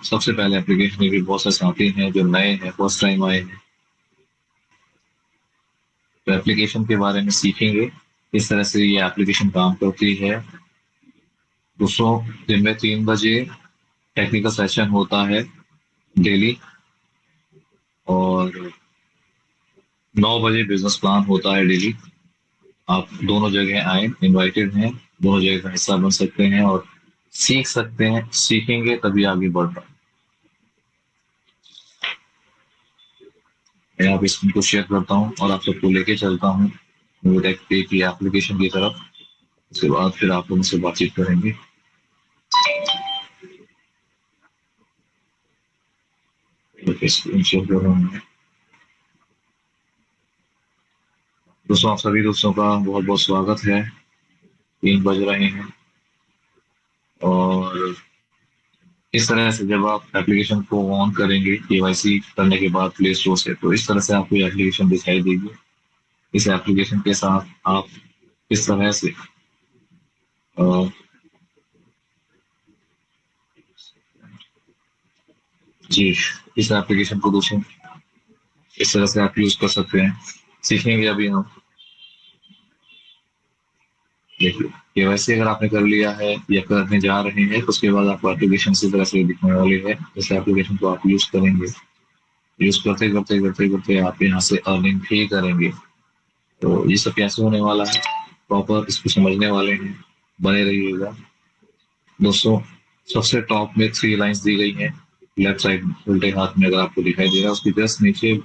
सबसे पहले एप्लीकेशन में भी बहुत सारे साथी हैं जो नए हैं, फर्स्ट टाइम आए हैं। तो एप्लीकेशन के बारे में सीखेंगे, किस तरह से ये एप्लीकेशन काम करती है। दोस्तों, दिन में 3 बजे टेक्निकल सेशन होता है डेली, और 9 बजे बिजनेस प्लान होता है डेली। आप दोनों जगह आए, इनवाइटेड हैं, दोनों जगह का हिस्सा बन सकते हैं और सीख सकते हैं। सीखेंगे तभी आगे बढ़ पाए। मैं आप स्क्रीन को शेयर करता हूँ और आप सबको लेके चलता हूँ मोटेक पे की एप्लीकेशन की तरफ। उसके बाद फिर आप लोगों से बातचीत करेंगे। स्क्रीन शेयर कर रहा हूँ। दोस्तों, आप सभी दोस्तों का बहुत बहुत स्वागत है। 3 बज रहे हैं, और इस तरह से जब आप एप्लीकेशन को ऑन करेंगे केवाईसी करने के बाद प्ले स्टोर से, तो इस तरह से आपको एप्लीकेशन दिखाई देगी। इस एप्लीकेशन के साथ आप इस तरह से अ, जी, इस एप्लीकेशन को दूसरे इस तरह से आप यूज कर सकते हैं। सीखेंगे अभी हम। देखिए, केवाईसी अगर आपने कर लिया है या करने जा रहे हैं, तो उसके बाद आपको एप्लीकेशन इस तरह से दिखने वाली है। इस एप्लीकेशन को आप यूज करेंगे। यूज करते करते करते करते आप यहाँ से अर्निंग भी करेंगे। तो ये सब कैसे होने वाला है, प्रॉपर इसको समझने वाले हैं, बने रहिएगा। दोस्तों, सबसे टॉप में 3 लाइंस दी गई हैं, लेफ्ट साइड उल्टे हाथ में अगर आपको दिखाई दे रहा है, उसके जस्ट नीचे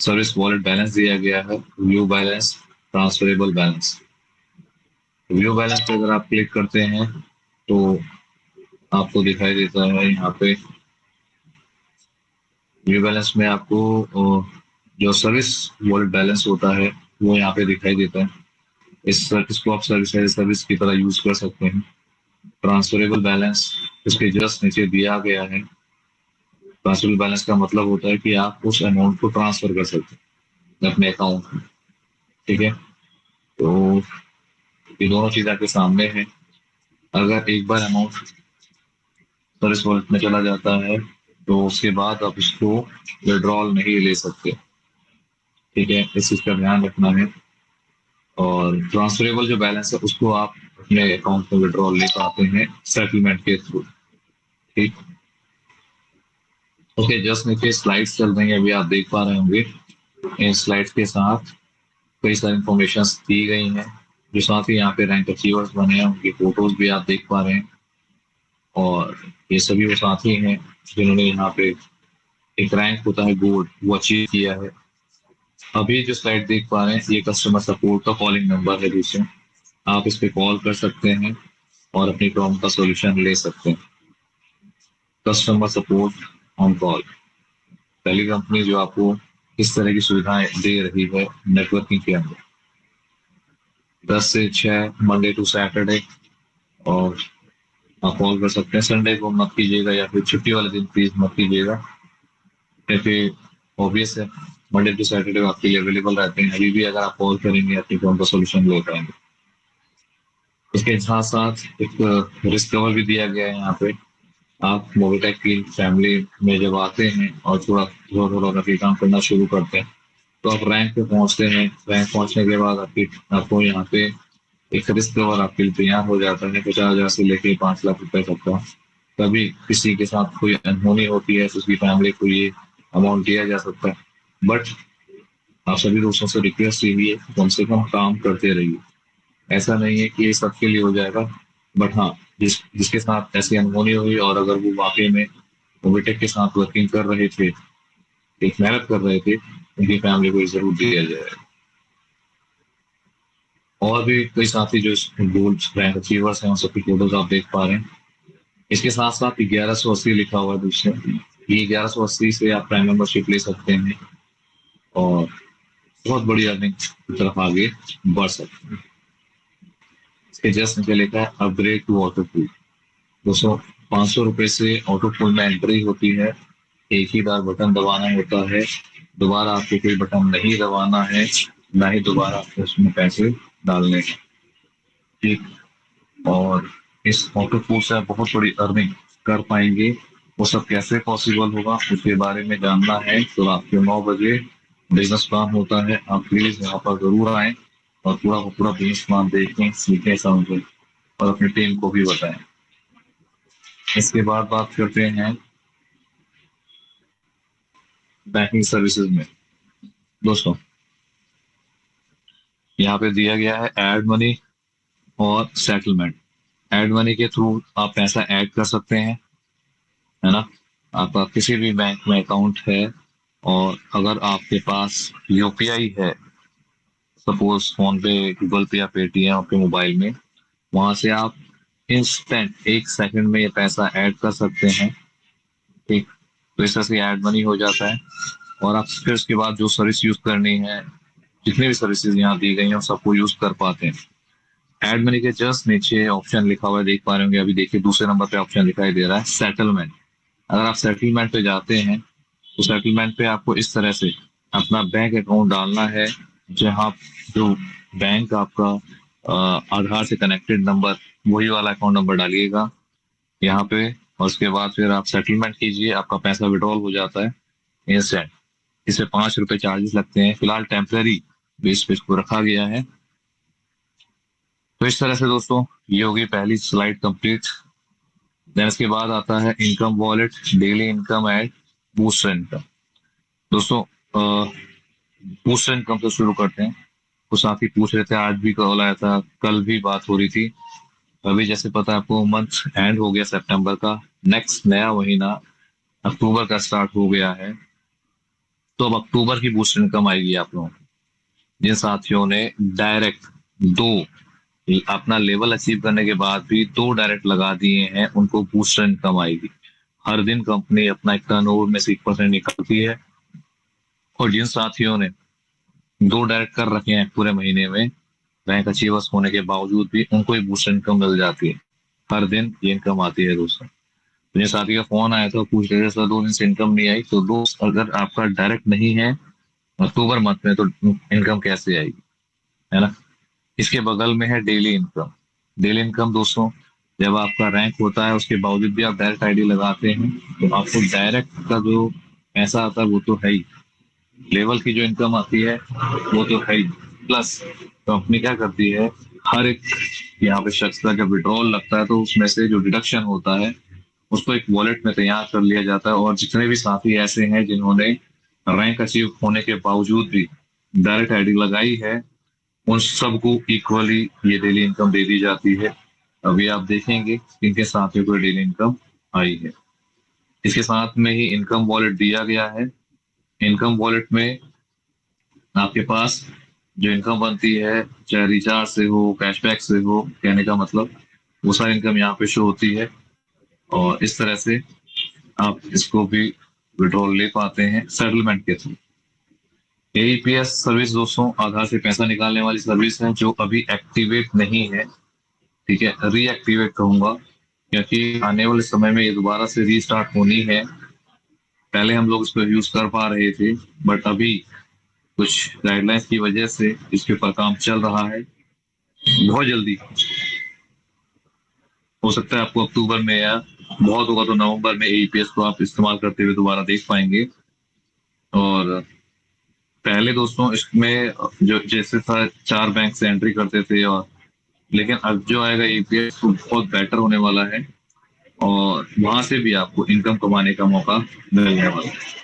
सर्विस वॉलेट बैलेंस दिया गया है, view balance, transferable balance. View balance पे अगर आप क्लिक करते हैं तो आपको दिखाई देता है यहाँ पे व्यू बैलेंस में आपको जो सर्विस वॉलेट बैलेंस होता है वो यहाँ पे दिखाई देता है। इसको आप सर्विस एज सर्विस की तरह यूज कर सकते हैं। ट्रांसफरेबल बैलेंस इसके जस्ट नीचे दिया गया है। ट्रांसफरेबल बैलेंस का मतलब होता है कि आप उस अमाउंट को ट्रांसफर कर सकते हैं अपने अकाउंट में। ठीक है, तो ये दोनों चीज आपके सामने है। अगर एक बार अमाउंट सर्विस वॉलेट में चला जाता है तो उसके बाद आप इसको विड्रॉल नहीं ले सकते। ठीक है, इस चीज का ध्यान रखना है। और ट्रांसफरेबल जो बैलेंस है उसको आप अपने अकाउंट में विड्रॉल ले पाते हैं सेटलमेंट के थ्रू। ठीक, ओके, जस्ट नीचे स्लाइड्स चल रही हैं, अभी आप देख पा रहे होंगे। इन स्लाइड्स के साथ कई सारी इंफॉर्मेशन दी गई हैं। जो साथ ही यहाँ पे रैंक अचीवर्स बने हैं उनकी फोटोज भी आप देख पा रहे हैं। और ये सभी वो साथी हैं जिन्होंने यहाँ पे एक रैंक होता है गोल्ड, वो अचीव किया है। अभी जो स्लाइड देख पा रहे हैं ये कस्टमर सपोर्ट का कॉलिंग नंबर है दोस्तों। आप इस पे कॉल कर सकते हैं और अपनी प्रॉब्लम का सॉल्यूशन ले सकते हैं। कस्टमर सपोर्ट ऑन कॉल, पहली कंपनी जो आपको इस तरह की सुविधाएं दे रही है नेटवर्किंग के अंदर। 10 से 6 मंडे टू सैटरडे, और आप कॉल कर सकते हैं। संडे को मत कीजिएगा या फिर छुट्टी वाले दिन प्लीज मत कीजिएगा, क्योंकि ऑब्वियस है मंडे टू सैटरडे आपके लिए अवेलेबल रहते हैं। अभी भी अगर आप कॉल करेंगे अपनी प्रॉब्लम का सोल्यूशन ले पाएंगे। इसके साथ साथ एक रिस्क कवर भी दिया गया है यहाँ पे। आप मोबिटेक की फैमिली में जब आते हैं और थोड़ा थोड़ा थोड़ा करके काम करना शुरू करते हैं, तो आप रैंक पे पहुंचते हैं। रैंक पहुंचने के बाद आपको यहाँ पे एक रिस्क कवर आपके लिए तैयार हो जाता है, 50,000 से लेके 5 लाख रुपए तक का। कभी किसी के साथ कोई अनहोनी होती है तो उसकी फैमिली को ये अमाउंट दिया जा सकता है। बट आप सभी दोस्तों से रिक्वेस्ट यही है कि कम से कम काम करते रहिए। ऐसा नहीं है कि ये सबके लिए हो जाएगा, बट हाँ, जिसके साथ ऐसी अनहोनी हुई और अगर वो वाकई में मोबिटेक के साथ वर्किंग कर रहे थे, एक मेहनत कर रहे थे, उनकी फैमिली को जरूर दिया जाएगा। और भी कई साथी जो गोल्ड रैंक अचीवर्स हैं उन सबकी फोटोज आप देख पा रहे हैं। इसके साथ साथ 1180 लिखा हुआ है दूसरे। ये 1180 से आप प्राइम मेंबरशिप ले सकते हैं और बहुत बड़ी अर्निंग की तरफ आगे बढ़ सकते हैं। इसके जस्ट नीचे लिखा है अपग्रेड टू ऑटो पूल। दोस्तों, 500 रुपए से ऑटो पूल में एंट्री होती है। एक ही बार बटन दबाना होता है, दोबारा आपको कोई बटन नहीं दबाना है, ना ही दोबारा आपको उसमें पैसे डालने हैं। ठीक, और इस ऑटो पूल से आप बहुत बड़ी अर्निंग कर पाएंगे वो सब कैसे पॉसिबल होगा उसके बारे में जानना है तो रात के 9 बजे बिजनेस प्लान होता है। आप प्लीज यहाँ पर जरूर आए और पूरा का पूरा बिजनेस प्लान देखें, सीखें, समझें और अपनी टीम को भी बताएं। इसके बाद बात करते हैं बैंकिंग सर्विसेज में। दोस्तों, यहाँ पे दिया गया है ऐड मनी और सेटलमेंट। ऐड मनी के थ्रू आप पैसा ऐड कर सकते हैं, है ना। आपका किसी भी बैंक में अकाउंट है और अगर आपके पास यूपीआई है, सपोज फोन पे, गूगल पे या पेटीएम आपके मोबाइल में, वहां से आप इंस्टेंट 1 सेकंड में ये पैसा ऐड कर सकते हैं। ठीक, तो इस तरह से ऐड मनी हो जाता है और आप फिर उसके बाद जो सर्विस यूज करनी है, जितनी भी सर्विसेज यहाँ दी गई हैं सबको यूज कर पाते हैं। ऐड मनी के जस्ट नीचे ऑप्शन लिखा हुआ है, देख पा रहे होंगे अभी, देखिए दूसरे नंबर पे ऑप्शन दिखाई दे रहा है सेटलमेंट। अगर आप सेटलमेंट पे जाते हैं तो सेटलमेंट पे आपको इस तरह से अपना बैंक अकाउंट डालना है, जहाँ जो बैंक आपका आधार से कनेक्टेड नंबर, वही वाला अकाउंट नंबर डालिएगा यहाँ पे। और उसके बाद फिर आप सेटलमेंट कीजिए, आपका पैसा विड्रॉल हो जाता है इंस्टेंट। इसे 5 रुपए चार्जेस लगते हैं, फिलहाल टेम्पररी बेस पे इसको रखा गया है। तो इस तरह से दोस्तों ये होगी पहली स्लाइड कंप्लीट। देन इसके बाद आता है income wallet, daily income and booster income. दोस्तों बूस्टर इनकम से शुरू करते हैं। कुछ साथी पूछ रहे थे, आज भी कॉल आया था, कल भी बात हो रही थी। अभी जैसे पता है आपको, मंथ एंड हो गया सितंबर का, नेक्स्ट नया महीना अक्टूबर का स्टार्ट हो गया है। तो अब अक्टूबर की बूस्टर इनकम आएगी आप लोगों को। जिन साथियों ने डायरेक्ट दो अपना लेवल अचीव करने के बाद भी 2 डायरेक्ट लगा दिए हैं, उनको बूस्टर इनकम आएगी। हर दिन कंपनी अपना एक टर्नओवर में से 1% निकालती है और जिन साथियों ने 2 डायरेक्ट कर रखे हैं पूरे महीने में, रैंक अचीवर्स होने के बावजूद भी उनको ही बूस्टर इनकम मिल जाती है। हर दिन ये इनकम आती है दोस्तों। मुझे साथी का फोन आया था, पूछ रहे थे सर 2 दिन से इनकम नहीं आई। तो दोस्त, अगर आपका डायरेक्ट नहीं है अक्टूबर मंथ में तो इनकम कैसे आएगी, है ना। इसके बगल में है डेली इनकम। डेली इनकम दोस्तों, जब आपका रैंक होता है उसके बावजूद भी आप डायरेक्ट आईडी लगाते हैं तो आपको डायरेक्ट का जो पैसा आता है वो तो है ही, लेवल की जो इनकम आती है वो तो है ही, प्लस कंपनी क्या करती है, हर एक यहाँ पे शख्स का जब विड्रॉल लगता है तो उसमें से जो डिडक्शन होता है उसको एक वॉलेट में तैयार कर लिया जाता है। और जितने भी साथी ऐसे हैं जिन्होंने रैंक अचीव होने के बावजूद भी डायरेक्ट आईडी लगाई है, उन सबको इक्वली ये डेली इनकम दे दी जाती है। अभी आप देखेंगे इनके साथियों को डेली इनकम आई है। इसके साथ में ही इनकम वॉलेट दिया गया है। इनकम वॉलेट में आपके पास जो इनकम बनती है, चाहे रिचार्ज से हो, कैशबैक से हो, कहने का मतलब वो सारी इनकम यहाँ पे शो होती है और इस तरह से आप इसको भी विड्रॉल ले पाते हैं सेटलमेंट के थ्रू। एईपीएस सर्विस दोस्तों आधार से पैसा निकालने वाली सर्विस है जो अभी एक्टिवेट नहीं है। ठीक है, रीएक्टिवेट कहूंगा, क्योंकि आने वाले समय में ये दोबारा से रीस्टार्ट होनी है। पहले हम लोग इसको यूज कर पा रहे थे बट अभी कुछ गाइडलाइंस की वजह से इसके ऊपर काम चल रहा है। बहुत जल्दी हो सकता है आपको अक्टूबर में या बहुत होगा तो नवंबर में एईपीएस को आप इस्तेमाल करते हुए दोबारा देख पाएंगे। और पहले दोस्तों इसमें जो जैसे था 4 बैंक से एंट्री करते थे, और लेकिन अब जो आएगा एईपीएस तो बहुत बेटर होने वाला है और वहां से भी आपको इनकम कमाने का मौका मिलने वाला है।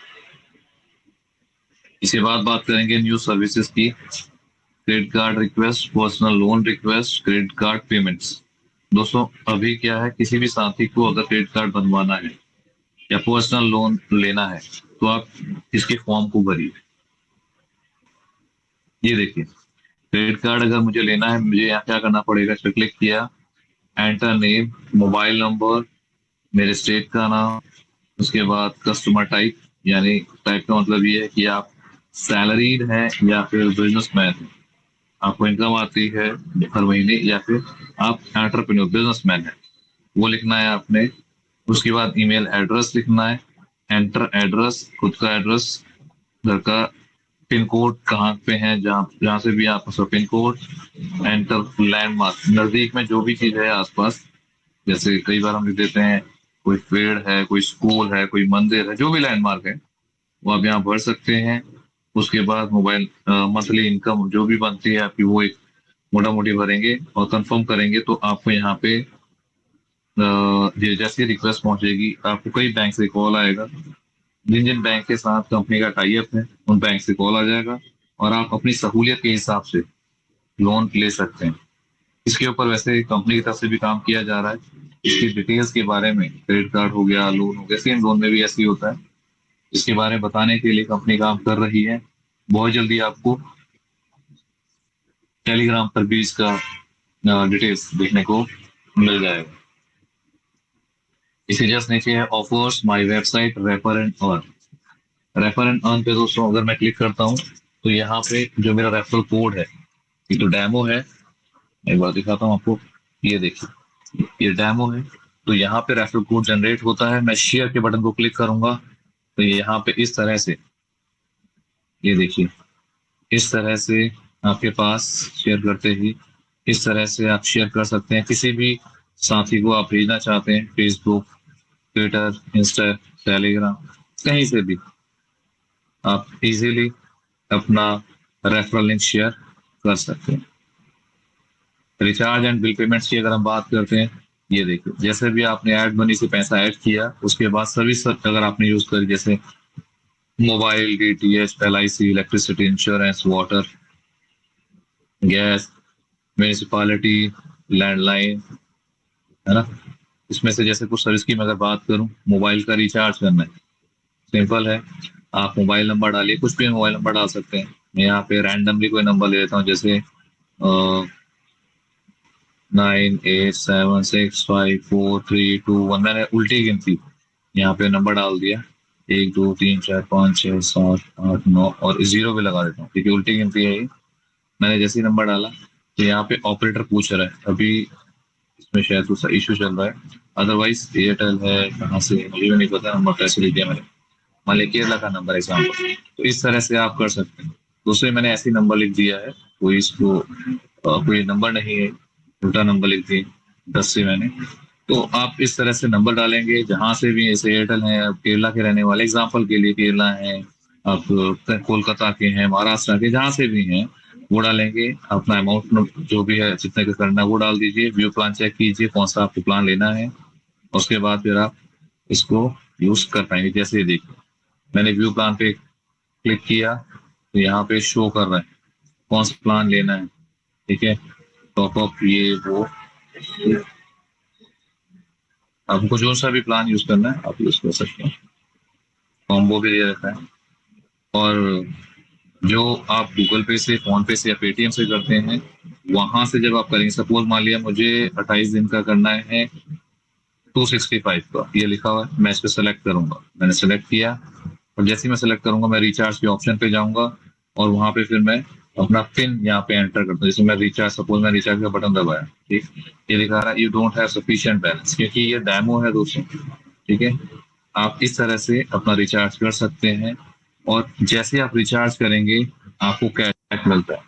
इसके बाद बात करेंगे न्यू सर्विसेज की। Credit card request, personal loan request, credit card payments. दोस्तों अभी क्या है, किसी भी साथी को अगर क्रेडिट कार्ड बनवाना है या पर्सनल लोन लेना है तो आप इसके फॉर्म को भरिए। ये देखिए, क्रेडिट कार्ड अगर मुझे लेना है, मुझे यहाँ क्या करना पड़ेगा, इस पर क्लिक किया, एंटर नेम, मोबाइल नंबर, मेरे स्टेट का नाम, उसके बाद कस्टमर टाइप, यानी टाइप का मतलब ये है कि आप सैलरीड हैं या फिर बिजनेसमैन हैं, आपको इनकम आती है हर महीने, या फिर आप एंटरप्रेन्योर बिजनेसमैन है, वो लिखना है आपने। उसके बाद ईमेल एड्रेस लिखना है, एंटर एड्रेस, खुद का एड्रेस, घर का पिन कोड कहाँ पे है, जहाँ जहाँ से भी आप उसका पिन कोड, एंटर लैंडमार्क, नजदीक में जो भी चीज है आसपास, जैसे कई बार हम लिख देते हैं कोई पेड़ है, कोई स्कूल है, कोई मंदिर है, जो भी लैंडमार्क है वो आप यहाँ भर सकते हैं। उसके बाद मोबाइल मंथली इनकम जो भी बनती है आपकी, वो एक मोटा मोटी भरेंगे और कंफर्म करेंगे तो आपको यहाँ पे जैसे रिक्वेस्ट पहुंचेगी आपको कई बैंक से कॉल आएगा। जिन जिन बैंक के साथ कंपनी का टाई अप है उन बैंक से कॉल आ जाएगा और आप अपनी सहूलियत के हिसाब से लोन ले सकते हैं। इसके ऊपर वैसे कंपनी की तरफ से भी काम किया जा रहा है। इसकी डिटेल्स के बारे में, क्रेडिट कार्ड हो गया, लोन हो गया, सेम लोन में भी ऐसे ही होता है। इसके बारे में बताने के लिए कंपनी काम कर रही है। बहुत जल्दी आपको टेलीग्राम पर भी इसका डिटेल्स देखने को मिल जाएगा। इसी जस्ट नीचे है offers my website refer and earn. Refer and earn पे दोस्तों अगर मैं क्लिक करता हूँ तो यहाँ पे जो मेरा रेफरल कोड है, ये तो डेमो है, एक बार दिखाता हूँ आपको। ये देखिए, ये डेमो है। तो यहाँ पे रेफरल कोड जनरेट होता है। मैं शेयर के बटन को क्लिक करूंगा तो यहाँ पे इस तरह से, ये देखिए, इस तरह से आपके पास शेयर करते ही इस तरह से आप शेयर कर सकते हैं। किसी भी साथी को आप भेजना चाहते हैं, फेसबुक, ट्विटर, इंस्टा, टेलीग्राम, कहीं से भी आप इजीली अपना रेफरल लिंक शेयर कर सकते हैं। रिचार्ज एंड बिल पेमेंट्स की अगर हम बात करते हैं, ये देखिए, जैसे भी आपने ऐड मनी से पैसा ऐड किया उसके बाद सर्विस अगर आपने यूज करी, जैसे mobile, DTH, LIC, electricity, insurance, water, gas, municipality, landline, है ना। इसमें से जैसे कुछ सर्विस की मैं अगर बात करूं, मोबाइल का रिचार्ज करना है, सिंपल है। आप मोबाइल नंबर डालिए, कुछ भी मोबाइल नंबर डाल सकते हैं। मैं यहाँ पे रैंडमली कोई नंबर ले लेता हूँ, जैसे 98765432 1। मैंने उल्टी गिनती यहाँ पे नंबर डाल दिया, 1 2 3 4 5 6 7 8 9 और जीरो भी लगा देता हूँ क्योंकि उल्टी गिनती है ये। मैंने जैसे ही नंबर डाला तो यहाँ पे ऑपरेटर पूछ रहा है, अभी इसमें शायद कुछ इशू चल रहा है। अदरवाइज एयरटेल है, कहाँ से मुझे भी नहीं पता, नंबर कैसे लिख दिया मैंने, मान लिया केरला का नंबर एग्जाम्पल। तो इस तरह से आप कर सकते हैं। दूसरे मैंने ऐसे नंबर लिख दिया है, कोई इसको कोई नंबर नहीं है, उल्टा नंबर लिख दिए 10 से मैंने। तो आप इस तरह से नंबर डालेंगे जहां से भी, जैसे एयरटेल है, आप केरला के रहने वाले एग्जाम्पल के लिए केरला है, आप कोलकाता के हैं, महाराष्ट्र के, जहां से भी हैं वो डालेंगे। अपना अमाउंट जो भी है जितने का करना है वो डाल दीजिए। व्यू प्लान चेक कीजिए कौन सा आपको प्लान लेना है, उसके बाद फिर आप इसको यूज कर पाएंगे। जैसे ये देखिए, मैंने व्यू प्लान पे क्लिक किया तो यहाँ पे शो कर रहा है कौन सा प्लान लेना है, ठीक है, टॉप अप, ये वो, आपको जो सा भी प्लान यूज करना है आप यूज कर सकते हैं। कॉम्बो भी दे रखा है। और जो आप गूगल पे से, फोन पे से या पेटीएम से करते हैं, वहां से जब आप करेंगे, सपोज मान लिया मुझे 28 दिन का करना है 265 का, ये लिखा हुआ है, मैं इस पर सेलेक्ट करूंगा। मैंने सेलेक्ट किया और जैसे ही मैं सेलेक्ट करूंगा मैं रिचार्ज के ऑप्शन पे जाऊंगा और वहां पे फिर मैं अपना पिन यहाँ पे एंटर करता हूँ। जैसे मैं रिचार्ज, सपोज मैं रिचार्ज का बटन दबाया, ठीक, ये लिखा रहा है you don't have sufficient balance, क्योंकि ये डेमो है दोस्तों, ठीक है। आप इस तरह से अपना रिचार्ज कर सकते हैं और जैसे आप रिचार्ज करेंगे आपको कैशबैक मिलता है।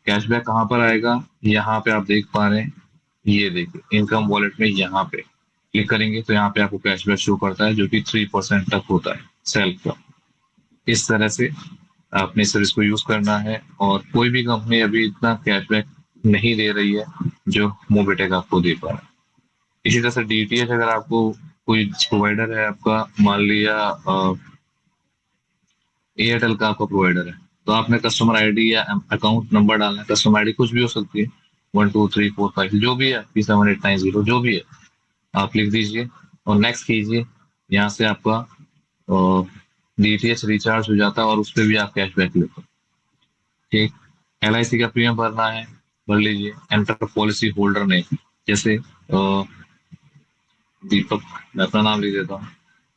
कैशबैक कहाँ पर आएगा, यहाँ पे आप देख पा रहे हैं, ये देखिए इनकम वॉलेट में यहाँ पे क्लिक करेंगे तो यहाँ पे आपको कैशबैक शो करता है जो कि 3% तक होता है सेल्फ का। इस तरह से आपने सर्विस को यूज करना है और कोई भी कंपनी अभी इतना कैशबैक नहीं दे रही है जो मोबिटेक आपको दे पा रहा है। इसी तरह से डीटीएच, अगर आपको कोई प्रोवाइडर है आपका, मान लिया एयरटेल का आपका प्रोवाइडर है, तो आपने कस्टमर आईडी या अकाउंट नंबर डालना है। कस्टमर आईडी कुछ भी हो सकती है, 1 2 3 4 5 जो भी है, 3 7 8 9 0 जो भी है, आप लिख दीजिए और नेक्स्ट कीजिए। यहाँ से आपका डीटीएच रिचार्ज हो जाता है और उस पर भी आप कैशबैक लेते हो, ठीक। एलआईसी का प्रीमियम भरना है, भर लीजिए। एंटर पॉलिसी होल्डर नेम, जैसे दीपक, मैं अपना नाम लिख देता हूँ।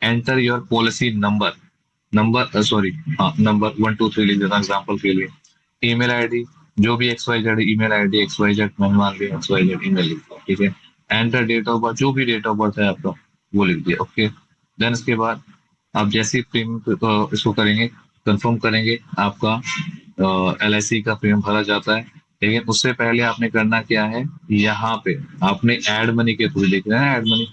Enter your policy number, number sorry, हाँ नंबर 1 2 3 लिख देता हूँ एग्जाम्पल के लिए। ईमेल आईडी, जो भी XYZ ईमेल आईडी, XYZ मैंने मान लिया XYZ ईमेल लिखता हूँ, ठीक है। एंटर डेट ऑफ बर्थ, जो भी डेट ऑफ बर्थ है आपका वो लिख दिया, ओके। देन इसके बाद आप जैसे ही प्रीमियम इसको करेंगे, कंफर्म करेंगे, आपका LIC का प्रीमियम भरा जाता है। लेकिन उससे पहले आपने करना क्या है, यहाँ पे आपने एड मनी के थ्रू लिखना है, एड मनी,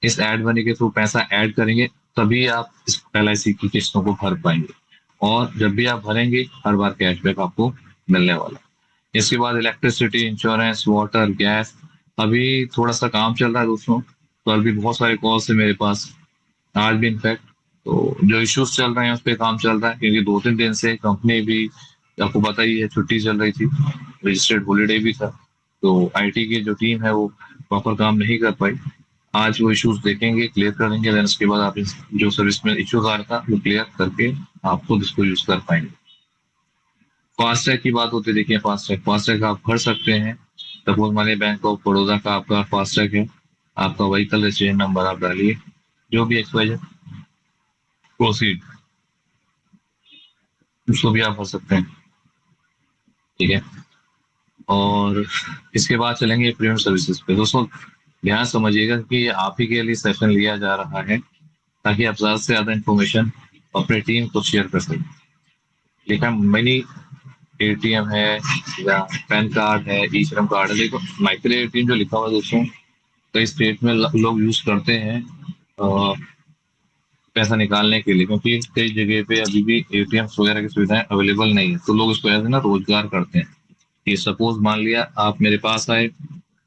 इस ऐड मनी के थ्रू पैसा ऐड करेंगे तभी आप इस LIC की किस्तों को भर पाएंगे, और जब भी आप भरेंगे हर बार कैशबैक आपको मिलने वाला है। इसके बाद इलेक्ट्रिसिटी, इंश्योरेंस, वाटर, गैस, अभी थोड़ा सा काम चल रहा है दोस्तों, तो अभी बहुत सारे कॉल्स है मेरे पास, आज भी इनफैक्ट। तो जो इश्यूज चल रहे हैं उस पर काम चल रहा है, क्योंकि 2-3 दिन से कंपनी भी, आपको पता ही है, छुट्टी चल रही थी, रजिस्टर्ड हॉलीडे भी था, तो IT की जो टीम है वो प्रॉपर काम नहीं कर पाई। आज वो इश्यूज देखेंगे, क्लियर करेंगे, देन उसके बाद आप जो सर्विस में इश्यूज आ रहा था वो क्लियर करके आप खुद इसको यूज कर पाएंगे। फास्टैग की बात होती है, देखिए फास्टैग आप भर सकते हैं। सपोज मानिए बैंक ऑफ बड़ौदा का आपका फास्टैग है, आपका व्हीकल रजिस्ट्रेशन नंबर आप डालिए, जो भी XYZ, प्रोसीड, उसको भी आप भर सकते हैं, ठीक है। और इसके बाद चलेंगे प्रीमियम सर्विसेज पे। दोस्तों ध्यान समझिएगा कि ये आप ही के लिए सेशन लिया जा रहा है, ताकि आप ज़्यादा से ज़्यादा इन्फॉर्मेशन अपनी टीम को शेयर कर सकें। देखा, मिनी ATM है या पैन कार्ड है, ई श्रम कार्ड है, देखो माइक्रो ATM जो लिखा हुआ है दोस्तों, कई स्टेट में लोग यूज करते हैं पैसा निकालने के लिए, क्योंकि कई जगह पे अभी भी ATMs वगैरह की सुविधाएं अवेलेबल नहीं है, तो लोग इसको ऐसे ना रोजगार करते हैं। कि सपोज मान लिया आप मेरे पास आए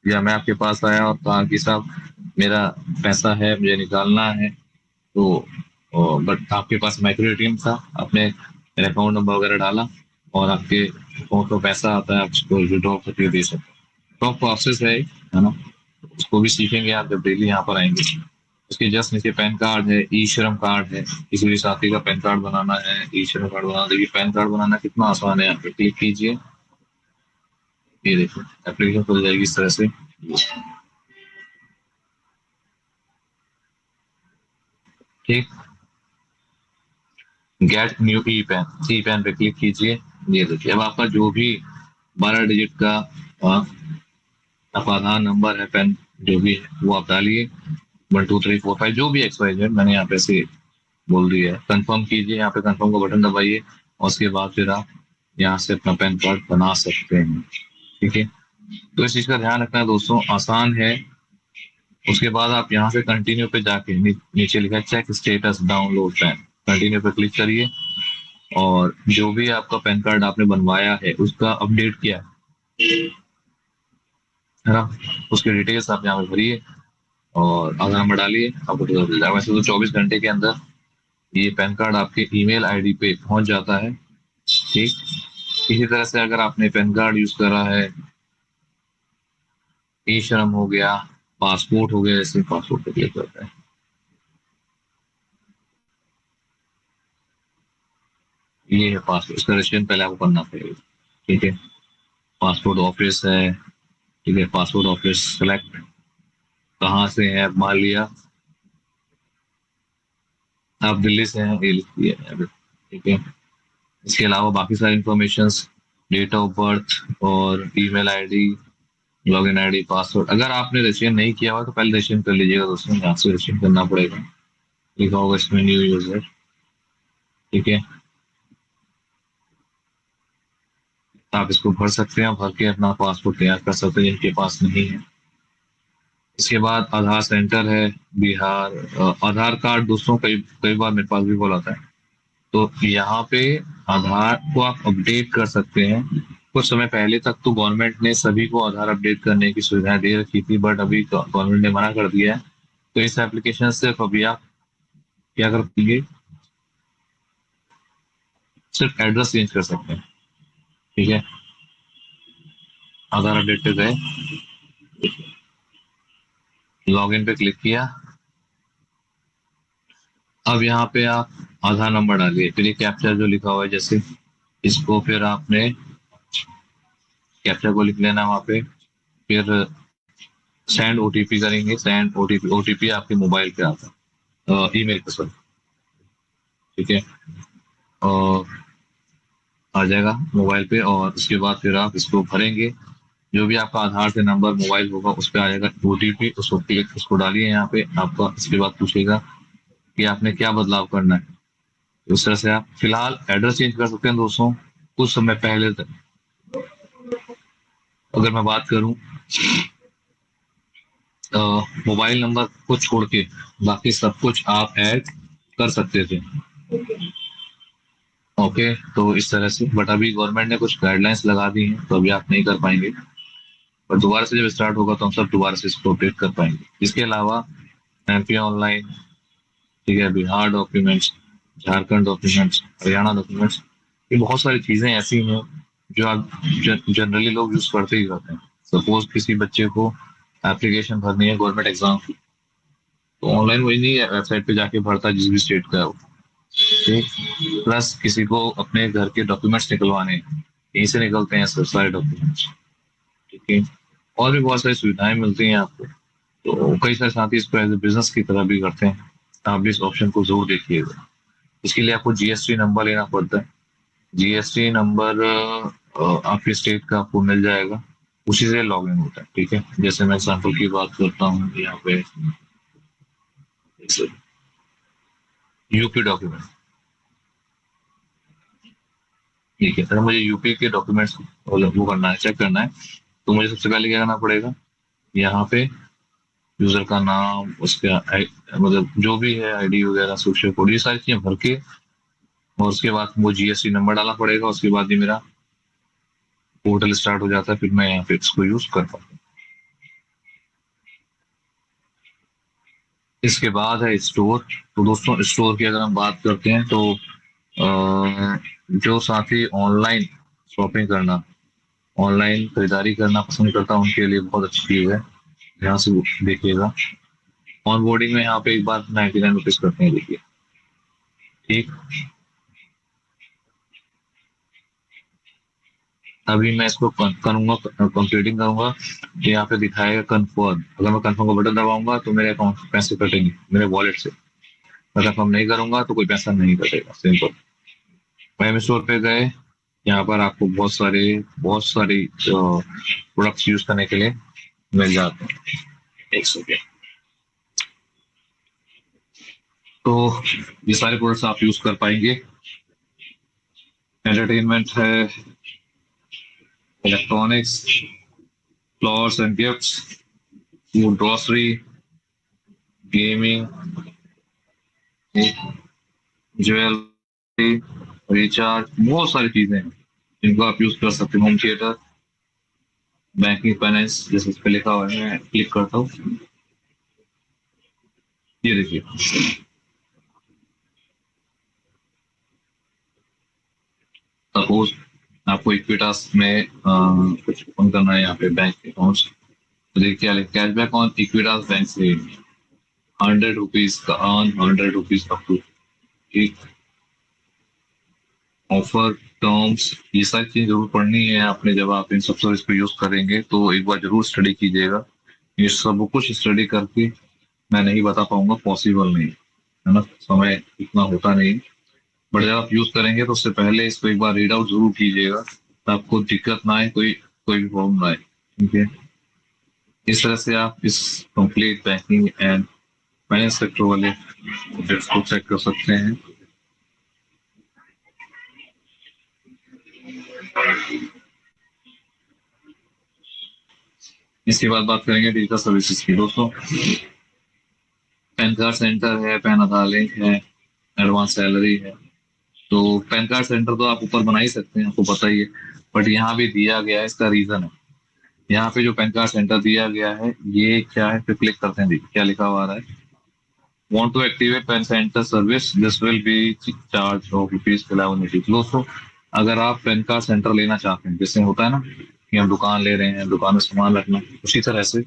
या मैं आपके पास आया और कहा कि साहब मेरा पैसा है, मुझे निकालना है, तो बट आपके पास माइक्रो ATM था, आपने मेरा अकाउंट नंबर वगैरह डाला और आपके अकाउंट में पैसा आता है, आप उसको विड्रॉ करके दे सकते हैं। तो प्रोसेस है ना, उसको भी सीखेंगे आप जब डेली यहाँ पर आएंगे। उसके जस्ट नीचे पैन कार्ड है, ई श्रम कार्ड है, किसी भी साथी का पैन कार्ड बनाना है, ई श्रम कार्ड बनाना। देखिए पैन कार्ड बनाना कितना आसान है, यहाँ पे क्लिक कीजिए, ये देखो एप्लीकेशन खुल जाएगी इस तरह से। ठीक, गेट न्यू ई पैन पे क्लिक कीजिए, ये देखिए अब आपका जो भी 12 डिजिट का आपका आधार नंबर है, पैन जो भी है वो आप डालिए, 1 2 3 4 5 जो भी XYZ मैंने यहाँ पे से बोल दिया है। कंफर्म कीजिए, यहाँ पे कंफर्म का बटन दबाइए और उसके बाद फिर आप यहाँ से अपना पैन कार्ड बना सकते हैं, ठीक है। तो इस चीज का ध्यान रखना है दोस्तों, आसान है। उसके बाद आप यहाँ से कंटिन्यू पे जाके नीचे लिखा है check status download PAN, continue पे क्लिक करिए और जो भी आपका पैन कार्ड आपने बनवाया है उसका अपडेट किया है ना, उसकी डिटेल्स आप यहाँ पे भरिए और आधार नंबर डालिए, आपको पता चल जाएगा। वैसे तो 24 घंटे के अंदर ये पैन कार्ड आपके ईमेल ID पे पहुंच जाता है, ठीक। इसी तरह से अगर आपने पैन कार्ड यूज करा है, ई श्रम हो गया, पासपोर्ट हो गया, जैसे पासपोर्ट पे क्लिक करता है, ये है पासपोर्ट, इसका रजिस्ट्रेशन पहले आपको करना पड़ेगा, ठीक है। पासपोर्ट ऑफिस है, ठीक है, पासपोर्ट ऑफिस सेलेक्ट कहाँ से है, मान लिया आप दिल्ली से हैं, ये लिख दिया, ठीक है। इसके अलावा बाकी सारी इंफॉर्मेशन, डेट ऑफ बर्थ और email ID, login ID, password. अगर आपने रजिस्ट्रेशन नहीं किया हुआ तो पहले रजिस्ट्रेशन कर लीजिएगा दोस्तों, यहाँ से रजिस्ट्रेशन करना पड़ेगा, लिखा होगा इसमें न्यू यूजर, ठीक है। आप इसको भर सकते हैं, भर के अपना पासपोर्ट तैयार कर सकते हैं जिनके पास नहीं है। इसके बाद आधार सेंटर है बिहार, आधार कार्ड दोस्तों कई कई बार मेरे पास भी कॉल आता है, तो यहाँ पे आधार को आप अपडेट कर सकते हैं। कुछ समय पहले तक तो गवर्नमेंट ने सभी को आधार अपडेट करने की सुविधाएं दे रखी थी, बट अभी गवर्नमेंट ने मना कर दिया है। तो इस एप्लीकेशन से अभी आप क्या कर पाएंगे, सिर्फ एड्रेस चेंज कर सकते हैं, ठीक है। आधार अपडेट पे गए, लॉगिन पे क्लिक किया, अब यहाँ पे आप आधार नंबर डालिए, फिर ये कैप्चा जो लिखा हुआ है जैसे, इसको फिर आपने कैप्चा को लिख लेना वहाँ पे, फिर सेंड OTP करेंगे, सेंड OTP आपके मोबाइल पे आता है, ईमेल पे सॉरी, ठीक है, और आ जाएगा मोबाइल पे, और उसके बाद फिर आप इसको भरेंगे, जो भी आपका आधार से नंबर मोबाइल होगा उस पर आ जाएगा OTP, उसको क्लिक, उसको डालिए यहाँ पे आपका। इसके बाद पूछेगा कि आपने क्या बदलाव करना है, उस तरह से आप फिलहाल एड्रेस चेंज कर सकते हैं दोस्तों। कुछ समय पहले तक अगर मैं बात करूं मोबाइल नंबर को छोड़ के बाकी सब कुछ आप ऐड कर सकते थे। ओके, तो इस तरह से, बट अभी गवर्नमेंट ने कुछ गाइडलाइंस लगा दी हैं तो अभी आप नहीं कर पाएंगे। पर दोबारा से जब स्टार्ट होगा तो हम सब दोबारा से इसको अपडेट कर पाएंगे। इसके अलावा एमपी ऑनलाइन, ठीक है, Bihar documents, Jharkhand documents, Haryana documents, ये बहुत सारी चीजें ऐसी हैं जो आप जनरली लोग यूज करते ही रहते हैं। सपोज किसी बच्चे को एप्लीकेशन भरनी है गवर्नमेंट एग्जाम की, तो ऑनलाइन वही नहीं है, वेबसाइट पे जाके भरता है जिस भी स्टेट का है वो। ठीक, प्लस किसी को अपने घर के डॉक्यूमेंट्स निकलवाने हैं, यहीं से निकलते हैं सर सारे डॉक्यूमेंट्स। ठीक है, और भी बहुत सारी सुविधाएं मिलती हैं आपको। तो कई सारे साथी इसको एज ए बिजनेस की तरह भी करते हैं। आप भी इस ऑप्शन को जरूर देखिएगा। इसके लिए आपको जीएसटी नंबर लेना पड़ता है। जीएसटी नंबर आपके स्टेट का आपको मिल जाएगा, उसी से लॉग इन होता है। ठीक है, जैसे मैं एग्जाम्पल की बात करता हूँ यहाँ पे, यूपी डॉक्यूमेंट। ठीक है, अगर मुझे यूपी के डॉक्यूमेंट्स वो करना है, चेक करना है, तो मुझे सबसे पहले क्या करना पड़ेगा, यहाँ पे यूजर का नाम, उसका मतलब जो भी है आईडी वगैरह, सोशल कोड, ये सारी चीजें भर के, और उसके बाद वो जीएसटी नंबर डालना पड़ेगा। उसके बाद ही मेरा पोर्टल स्टार्ट हो जाता है, फिर मैं यहाँ पे इसको यूज कर पाता हूँ। इसके बाद है स्टोर। तो दोस्तों, स्टोर की अगर हम बात करते हैं तो जो साथी ऑनलाइन शॉपिंग करना, ऑनलाइन खरीदारी करना पसंद करता है, उनके लिए बहुत अच्छी चीज है। यहाँ से देखिएगा, ऑन बोर्डिंग में यहाँ पे एक बार 99 रुपीज करते हैं, देखिए। ठीक, अभी मैं इसको करूंगा, कंप्लीटिंग करूंगा, तो यहाँ पे दिखाएगा कन्फर्म। अगर मैं कन्फर्म का बटन दबाऊंगा तो मेरे अकाउंट से पैसे कटेंगे मेरे वॉलेट से। अगर कंफर्म नहीं करूंगा तो कोई पैसा नहीं कटेगा, सिंपल। प्राइम स्टोर पे गए, यहाँ पर आपको बहुत सारी प्रोडक्ट्स यूज करने के लिए मिल जाते हैं। एक सेकेंड। तो ये सारे प्रोडक्ट्स आप यूज कर पाएंगे। एंटरटेनमेंट है, electronics, flowers and gifts, food grocery, gaming, jewellery, recharge, बहुत सारी चीजें हैं जिनको आप यूज कर सकते हो। होम थिएटर, बैंकिंग, फाइनेंस, जैसे इस पे लिखा हुआ है, मैं क्लिक करता हूँ, ये देखिए। सपोज आपको इक्विटास में कुछ ओपन करना है, यहाँ पे बैंक अकाउंट, तो देखिए क्या लिखा, कैशबैक ऑन इक्विटास बैंक से 100 रुपीज का ऑन 100 रुपीज अप टू। ठीक, ऑफर, टर्म्स, ये सारी चीजें जरूर पढ़नी है आपने। जब आप इन सब सर्विस को यूज करेंगे तो एक बार जरूर स्टडी कीजिएगा। ये सब कुछ स्टडी करके मैं नहीं बता पाऊंगा, पॉसिबल नहीं है ना, समय इतना होता नहीं। बट जब आप यूज करेंगे तो उससे पहले इसको एक बार रीड आउट जरूर कीजिएगा, तो आपको दिक्कत ना आए, कोई भी प्रॉब्लम ना आए। ठीक है, इस तरह से आप इस complete banking and finance sector वाले सब्जेक्ट्स को चेक कर सकते हैं। इसके बाद बात करेंगे डिजिटल सर्विसेज की। दोस्तों, पैन कार्ड सेंटर है, पैन आधार लिंक है, एडवांस सैलरी है। तो पैन कार्ड सेंटर तो आप ऊपर बना ही सकते हैं, आपको पता ही है। बट यहाँ भी दिया गया है, इसका रीजन है। यहाँ पे जो पैन कार्ड सेंटर दिया गया है, ये क्या है, फिर क्लिक करते हैं, देखिए क्या लिखा हुआ आ रहा है। Want to activate pan centre service, this will be charge of ₹1180। दोस्तों, अगर आप पैन कार्ड सेंटर लेना चाहते हैं, जैसे होता है ना कि हम दुकान ले रहे हैं, दुकान में सामान रखना, उसी तरह से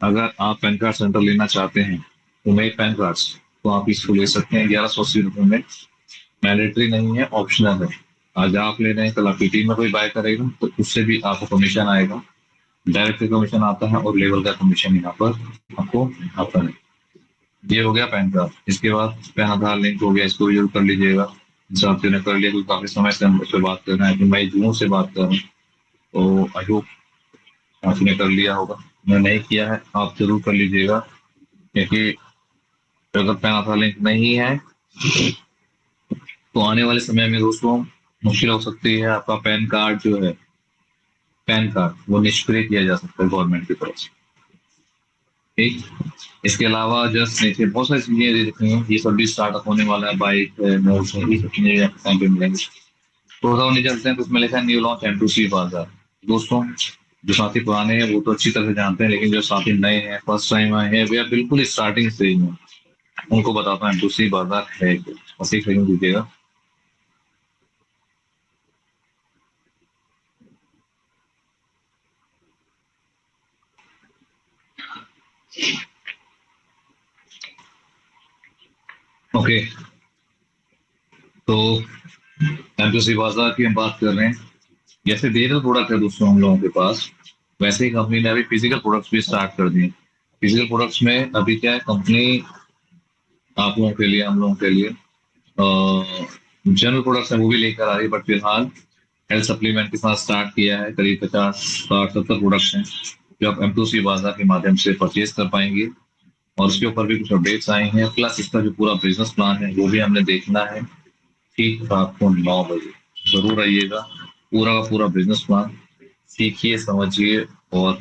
अगर आप पैन कार्ड सेंटर लेना चाहते हैं तो मेक पैन कार्ड, तो आप इसको ले सकते हैं 1180 रुपये में। मैंडेटरी नहीं है, ऑप्शनल है। आज आप ले रहे हैं, कल आपकी टीम में कोई बाय करेगा तो उससे भी आपको कमीशन आएगा। डायरेक्ट कमीशन आता है और लेबर का कमीशन यहाँ पर आपको आता है। ये हो गया पैन कार्ड। इसके बाद पैन आधार लिंक हो गया, इसको यूज कर लीजिएगा। जैसे आपने कर लिया, क्योंकि काफी समय से हम उस पर बात कर रहे हैं, कि मैं जून से बात कर रहा हूँ, तो आई होप आपने कर लिया होगा। मैं नहीं किया है, आप जरूर कर लीजिएगा, क्योंकि अगर पैन आधार लिंक नहीं है तो आने वाले समय में दोस्तों मुश्किल हो सकती है। आपका पैन कार्ड जो है, पैन कार्ड वो निष्क्रिय किया जा सकता है गवर्नमेंट की तरफ से। ठीक। इसके अलावा जस्ट नीचे बहुत सारी चीजें दे रखी हैं, ये सब भी स्टार्टअप होने वाला है, बाइक है, नोट्स है, ये सब चीजें आपको टाइम पे मिलेंगी। तो उधर नहीं चलते हैं तो उसमें लिखा है न्यू लॉन्च M2C बाजार। दोस्तों, जो साथी पुराने हैं वो तो अच्छी तरह से जानते हैं, लेकिन जो साथी नए हैं, फर्स्ट टाइम आए हैं, वे बिल्कुल स्टार्टिंग स्टेज में, उनको बताता हूँ M2C बाजार है क्या, बस एक सेकंड दीजिएगा। ओके, तो M2C बाजार की हम बात कर रहे हैं। जैसे डिजिटल प्रोडक्ट है दोस्तों हम लोगों के पास, वैसे ही कंपनी ने अभी फिजिकल प्रोडक्ट्स भी स्टार्ट कर दिए। फिजिकल प्रोडक्ट्स में अभी क्या है, कंपनी आप लोगों के लिए, हम लोगों के लिए जनरल प्रोडक्ट्स है वो भी लेकर आ रही है, बट फिलहाल हेल्थ सप्लीमेंट के साथ स्टार्ट किया है। करीब 50 60 70 प्रोडक्ट्स हैं जो आप M2C बाजार के माध्यम से परचेज कर पाएंगे। और उसके ऊपर भी कुछ अपडेट्स आई हैं, प्लस इसका जो पूरा बिजनेस प्लान है वो भी हमने देखना है। ठीक रात को 9 बजे जरूर आइएगा, पूरा का पूरा बिजनेस प्लान सीखिए, समझिए और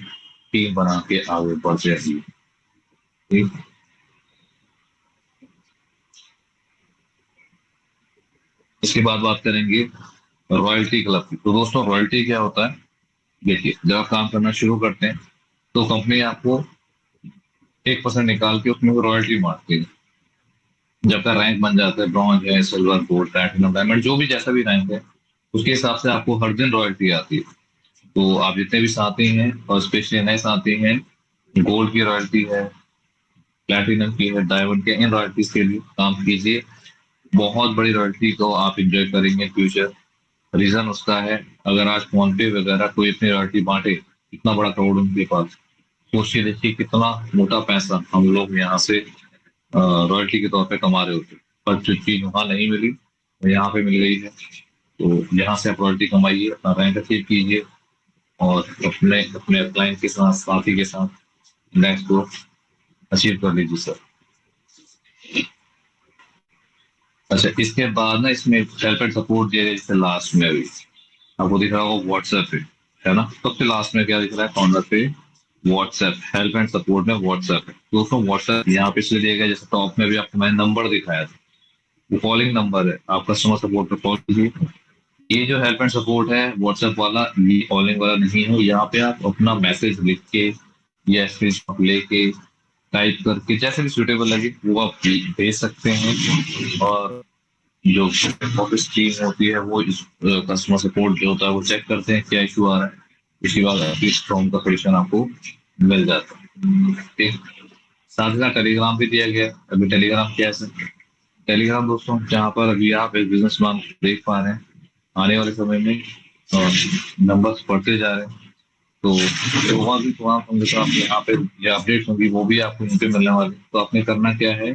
टीम बना के आगे बढ़ते रहिए। ठीक। इसके बाद बात करेंगे रॉयल्टी क्लब की। तो दोस्तों, रॉयल्टी क्या होता है? देखिए, जब आप काम करना शुरू करते हैं तो कंपनी आपको 1% निकाल के उसमें रॉयल्टी मारती है। जब का रैंक बन जाता है, ब्रॉन्ज है, सिल्वर, गोल्ड, प्लैटिनम, डायमंड, जो भी जैसा भी रैंक है, उसके हिसाब से आपको हर दिन रॉयल्टी आती है। तो आप जितने भी साथी हैं और स्पेशली नए साथी हैं, गोल्ड की रॉयल्टी है, प्लैटिनम की है, डायमंड के, इन रॉयल्टीज के लिए काम कीजिए। बहुत बड़ी रॉयल्टी को आप इंजॉय करेंगे फ्यूचर। रीजन उसका है, अगर आज फोन पे वगैरह कोई अपनी रॉयल्टी बांटे, इतना बड़ा क्राउड उनके पास, सोचिए देखिए कितना मोटा पैसा हम लोग यहाँ से रॉयल्टी के तौर पे कमा रहे होते। पर जो चीज वहां नहीं मिली वो यहाँ पे मिल गई है। तो यहाँ से आप रॉयल्टी कमाइए, अपना रैंक अचीव कीजिए और अपने अपने क्लाइंट के साथ, साथी के साथ रैंक को अचीव कर लीजिए सर। अच्छा, इसके बाद ना इसमें हेल्प एंड सपोर्ट दे रहे हैं, जैसे लास्ट में अभी आपको दिख रहा होगा व्हाट्सएप पे, है ना? सबसे लास्ट में क्या दिख रहा है कॉर्नर पे? व्हाट्सएप, हेल्प एंड सपोर्ट में व्हाट्सएप है। दोस्तों, व्हाट्सएप यहाँ पे इसलिए दिया गया, जैसे टॉप में भी आपको मैंने नंबर दिखाया था, वो कॉलिंग नंबर है, आप कस्टमर सपोर्ट पे कॉल कीजिए। ये जो हेल्प एंड सपोर्ट है व्हाट्सएप वाला, ये कॉलिंग वाला नहीं है। यहाँ पे आप अपना मैसेज लिख के या स्क्रीनशॉट लेके, टाइप करके, जैसे भी सुटेबल लगे वो आप भेज सकते हैं। और जो ऑफिस टीम होती है वो इस कस्टमर सपोर्ट जो होता है वो चेक करते हैं क्या इशू आ रहा है, उसके बाद फ्रॉम का सोल्यूशन आपको मिल जाता है। ठीक। साथ ही साथ टेलीग्राम भी दिया गया है। अभी टेलीग्राम कैसे? टेलीग्राम दोस्तों, जहाँ पर अभी आप एक बिजनेस प्लान देख पा रहे हैं, आने वाले समय में नंबर्स बढ़ते जा रहे हैं। तो जो और भी तमाम होंगे तो आप यहाँ पे जो अपडेट्स होंगी वो भी आपको यहीं पे मिलने वाली। तो आपने करना क्या है,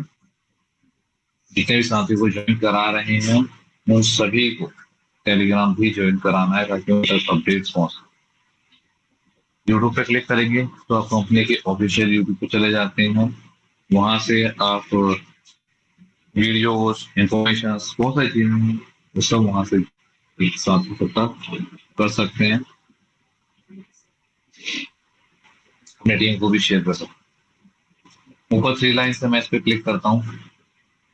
जितने भी साथी को ज्वाइन करा रहे हैं उन सभी को टेलीग्राम भी ज्वाइन कराना है, ताकि उन तक अपडेट्स पहुंच। यूट्यूब पे क्लिक करेंगे तो आप कंपनी के ऑफिशियल यूट्यूब पे चले जाते हैं। वहां से आप वीडियोस, इंफॉर्मेशन, बहुत सारी चीजें हैं, वो सब वहां से एक साथ इकट्ठा कर सकते हैं, अपने टीम को भी शेयर कर सकते हैं। ऊपर 3 लाइन से मैं इस पे क्लिक करता हूँ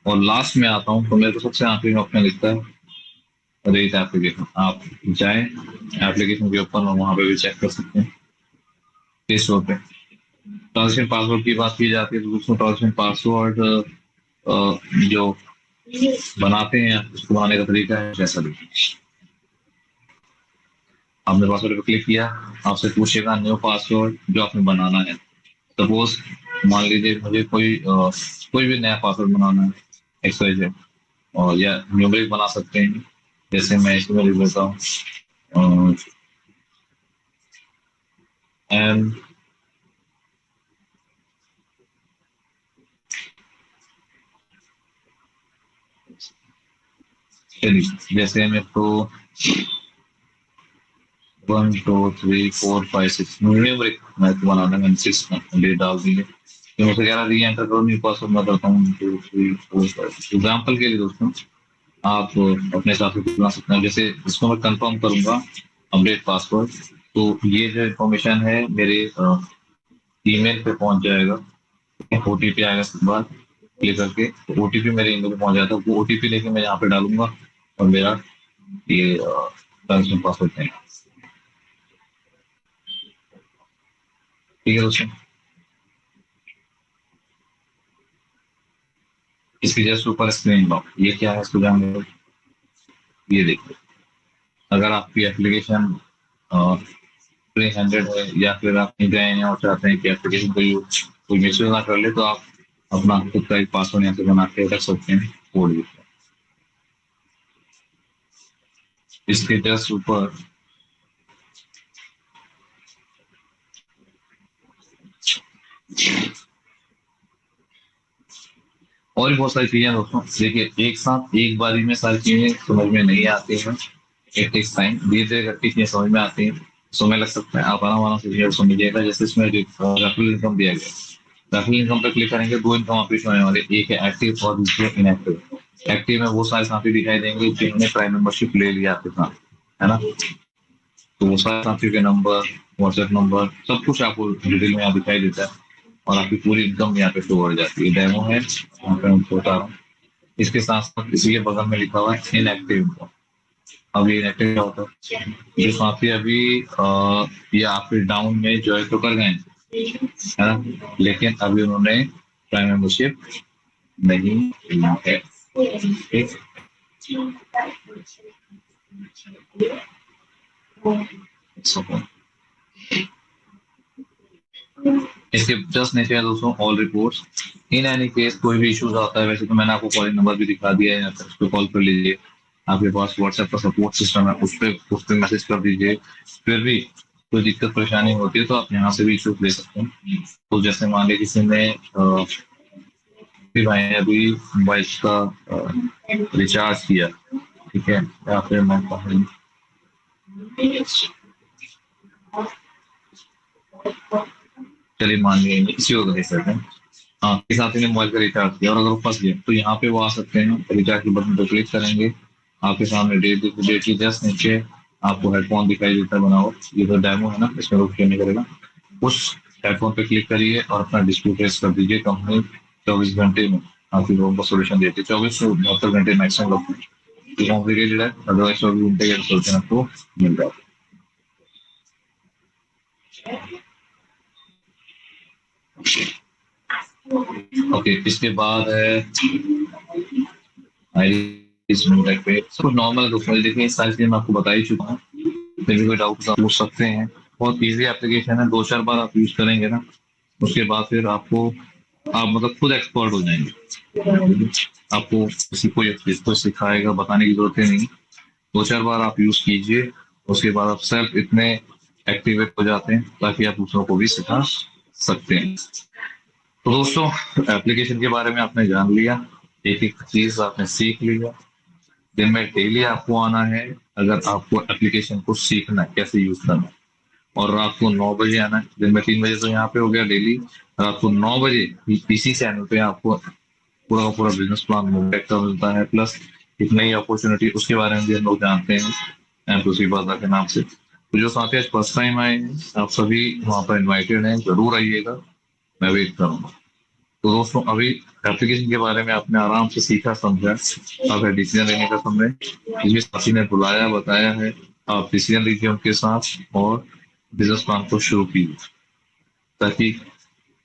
और लास्ट में आता हूँ तो मेरे को सबसे आखिरी में अपने लिखता है रेट एप्लीकेशन। आप जाएं एप्लीकेशन के ऊपर और वहां पे भी चेक कर सकते हैं प्ले स्टोर पे। ट्रांजेक्शन पासवर्ड की बात की जाती है तो दोस्तों, ट्रांजेक्शन पासवर्ड जो बनाते हैं उसको बनाने का तरीका है जैसा भी। आपने पासवर्ड पे क्लिक किया, आपसे पूछेगा न्यू पासवर्ड जो आपने बनाना है। सपोज मान लीजिए मुझे कोई भी नया पासवर्ड बनाना है, XYZ, और या न्यूमेरिक बना सकते हैं। जैसे मैं इसमें लिख देता हूँ एम, जैसे मेरे को 1 2 3 4 5 6 न्यूमेरिक मैथ बनाना है, मैंने 6 डेट डाल दी है। तो मुझे कह रहा री एंटर करो न्यू पासवर्ड, मैं करता हूँ 2 3 4 5। एग्जाम्पल के लिए दोस्तों, आप अपने हिसाब से बना सकते हैं। जैसे इसको मैं कंफर्म करूंगा अपडेट पासवर्ड, तो ये जो इंफॉर्मेशन है मेरे ईमेल पे पहुंच जाएगा, ओटीपी आएगा इसके बाद क्लिक करके, तो ओटीपी मेरे ईमेल पे पहुंच जाता है, वो ओटीपी लेके मैं यहाँ पे डालूंगा और मेरा ये ट्रांजेक्शन पासवर्ड है। ठीक है दोस्तों, इसके जस्ट ऊपर स्क्रीन लॉक, ये क्या है इसको जानने दो। ये देखिए, अगर आपकी एप्लीकेशन प्री हैंडेड है या फिर आप नहीं गए हैं और चाहते हैं कि एप्लीकेशन को यूज कोई मिसयूज ना कर ले, तो आप अपना खुद का एक पासवर्ड यहाँ से बना के रख सकते हैं कोड लिख के। इसके जस्ट ऊपर और भी बहुत सारी चीजें हैं दोस्तों। देखिए, एक साथ एक बारी में सारी चीजें समझ में नहीं आती हैं, इट टेक्स टाइम, धीरे धीरे करके चीजें समझ में आती हैं, समय लग सकता है। आप आराम आराम से चीजें समझिएगा। जैसे इसमें रेफरल इनकम दिया गया, रेफरल इनकम पे क्लिक करेंगे, दो इनकम आपको शो होने वाले, एक है एक्टिव और दूसरी है इनएक्टिव। एक्टिव में वो सारे साथी दिखाई देंगे जिन्होंने प्राइम मेंबरशिप ले लिया आपके साथ, है ना। तो वो सारे साथियों के नंबर, व्हाट्सएप नंबर, सब कुछ आपको डिटेल में यहाँ दिखाई देता है और आपकी पूरी इनकम यहाँ पे शो हो जाती है। डेमो है, यहाँ पे मैं बता रहा हूँ। इसके साथ साथ इसी के बगल में लिखा हुआ है इनएक्टिव इनकम। अब ये इनएक्टिव क्या होता है, जो साथी अभी ये आपके डाउन में ज्वाइन तो कर गए हैं, है ना, लेकिन अभी उन्होंने प्राइम मेंबरशिप नहीं लिया है। ठीक, इसके जस्ट नीचे है दोस्तों all reports. In any case कोई भी इश्यूज आता है, वैसे तो मैंने आपको कॉलिंग नंबर भी दिखा दिया है, उस पर कॉल कर लीजिए। आपके पास व्हाट्सएप का सपोर्ट सिस्टम है, उस पर मैसेज कर दीजिए। फिर भी कोई दिक्कत परेशानी होती है तो आप यहाँ से भी इश्यूज ले सकते हैं। तो जैसे मान लीजिए किसी ने भाई ने अभी मोबाइल का रिचार्ज किया, ठीक है, या फिर मैं चलिए मान लीजिए किसी को देख सकते हैं, हाँ, किस साथी ने मोबाइल का रिचार्ज किया और अगर वो फंस गया, तो यहाँ पे वो आ सकते हैं, रिचार्ज के बटन पर क्लिक करेंगे, आपके सामने डेट की जस्ट नीचे आपको हेडफोन दिखाई देता है बना हुआ, ये तो डेमो है ना, इसमें रुक के नहीं करेगा। उस हेडफोन पे क्लिक करिए और अपना डिस्प्ले प्रेस कर दीजिए। कंपनी 24 घंटे में आपके लोगों को सोल्यूशन देती है, 24 से 72 घंटे मैक्सिमम लगते हैं। कॉम्प्लिकेटेड है, अदरवाइज 24 घंटे का सोल्यूशन आपको मिल जाता है। ओके, इसके बाद है पे सब नॉर्मल दोस्तों। देखिए, सारी चीजें मैं आपको बता ही चुका हूँ, फिर भी कोई डाउट पूछ सकते हैं। बहुत इजी एप्लीकेशन है, 2-4 बार आप यूज करेंगे ना, उसके बाद फिर आपको आप मतलब खुद एक्सपर्ट हो जाएंगे। आपको किसी को सिखाएगा, बताने की जरूरत ही नहीं। 2-4 बार आप यूज कीजिए, उसके बाद आप सेल्फ इतने एक्टिवेट हो जाते हैं ताकि आप दूसरों को भी सिखा सकते हैं। तो दोस्तों, एप्लीकेशन के बारे में आपने जान लिया, एक एक चीज आपने सीख लिया। दिन में डेली आपको आना है अगर आपको एप्लीकेशन को सीखना है कैसे यूज करना है, और रात को 9 बजे आना है। दिन में 3 बजे तो यहाँ पे हो गया डेली, रात को 9 बजे इसी चैनल पे आपको पूरा का पूरा बिजनेस प्लान मोबाइल का मिलता है, प्लस एक नई अपॉर्चुनिटी उसके बारे में भी हम लोग जानते हैं एमपी बाजा के नाम से। तो जो साथी आज फर्स्ट टाइम आए हैं, आप सभी वहाँ पर इन्वाइटेड हैं, जरूर आइएगा, मैं वेट करूंगा। तो दोस्तों, अभी एप्लीकेशन के बारे में आपने आराम से सीखा, समझा, अब है डिसीजन लेने का समय। जिस साथी ने बुलाया बताया है, आप डिसीजन लीजिए उनके साथ और बिजनेस प्लान को शुरू कीजिए, ताकि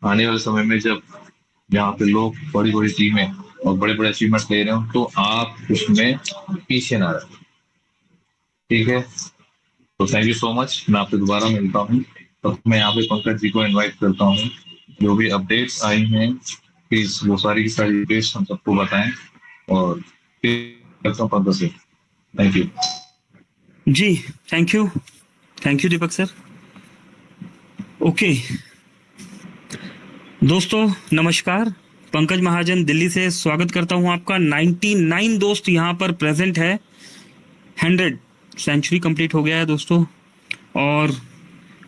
आने वाले समय में जब यहाँ पे लोग बड़ी बड़ी टीमें और बड़े बड़े अचीवमेंट ले रहे हो, तो आप उसमें पीछे ना रहे। ठीक है, तो थैंक यू सो मच, मैं आपसे दोबारा मिलता हूँ। तो मैं यहाँ पे पंकज जी को इनवाइट करता हूँ, जो भी अपडेट्स आई हैं प्लीज वो सारी की सारी अपडेट्स हम सबको बताएं, और फिर करता हूँ पंकज से। Thank you ji, thank you Deepak sir. Okay दोस्तों, नमस्कार। पंकज महाजन दिल्ली से स्वागत करता हूं आपका। 99 दोस्त यहाँ पर प्रेजेंट है। 100 सेंचुरी कंप्लीट हो गया है दोस्तों, और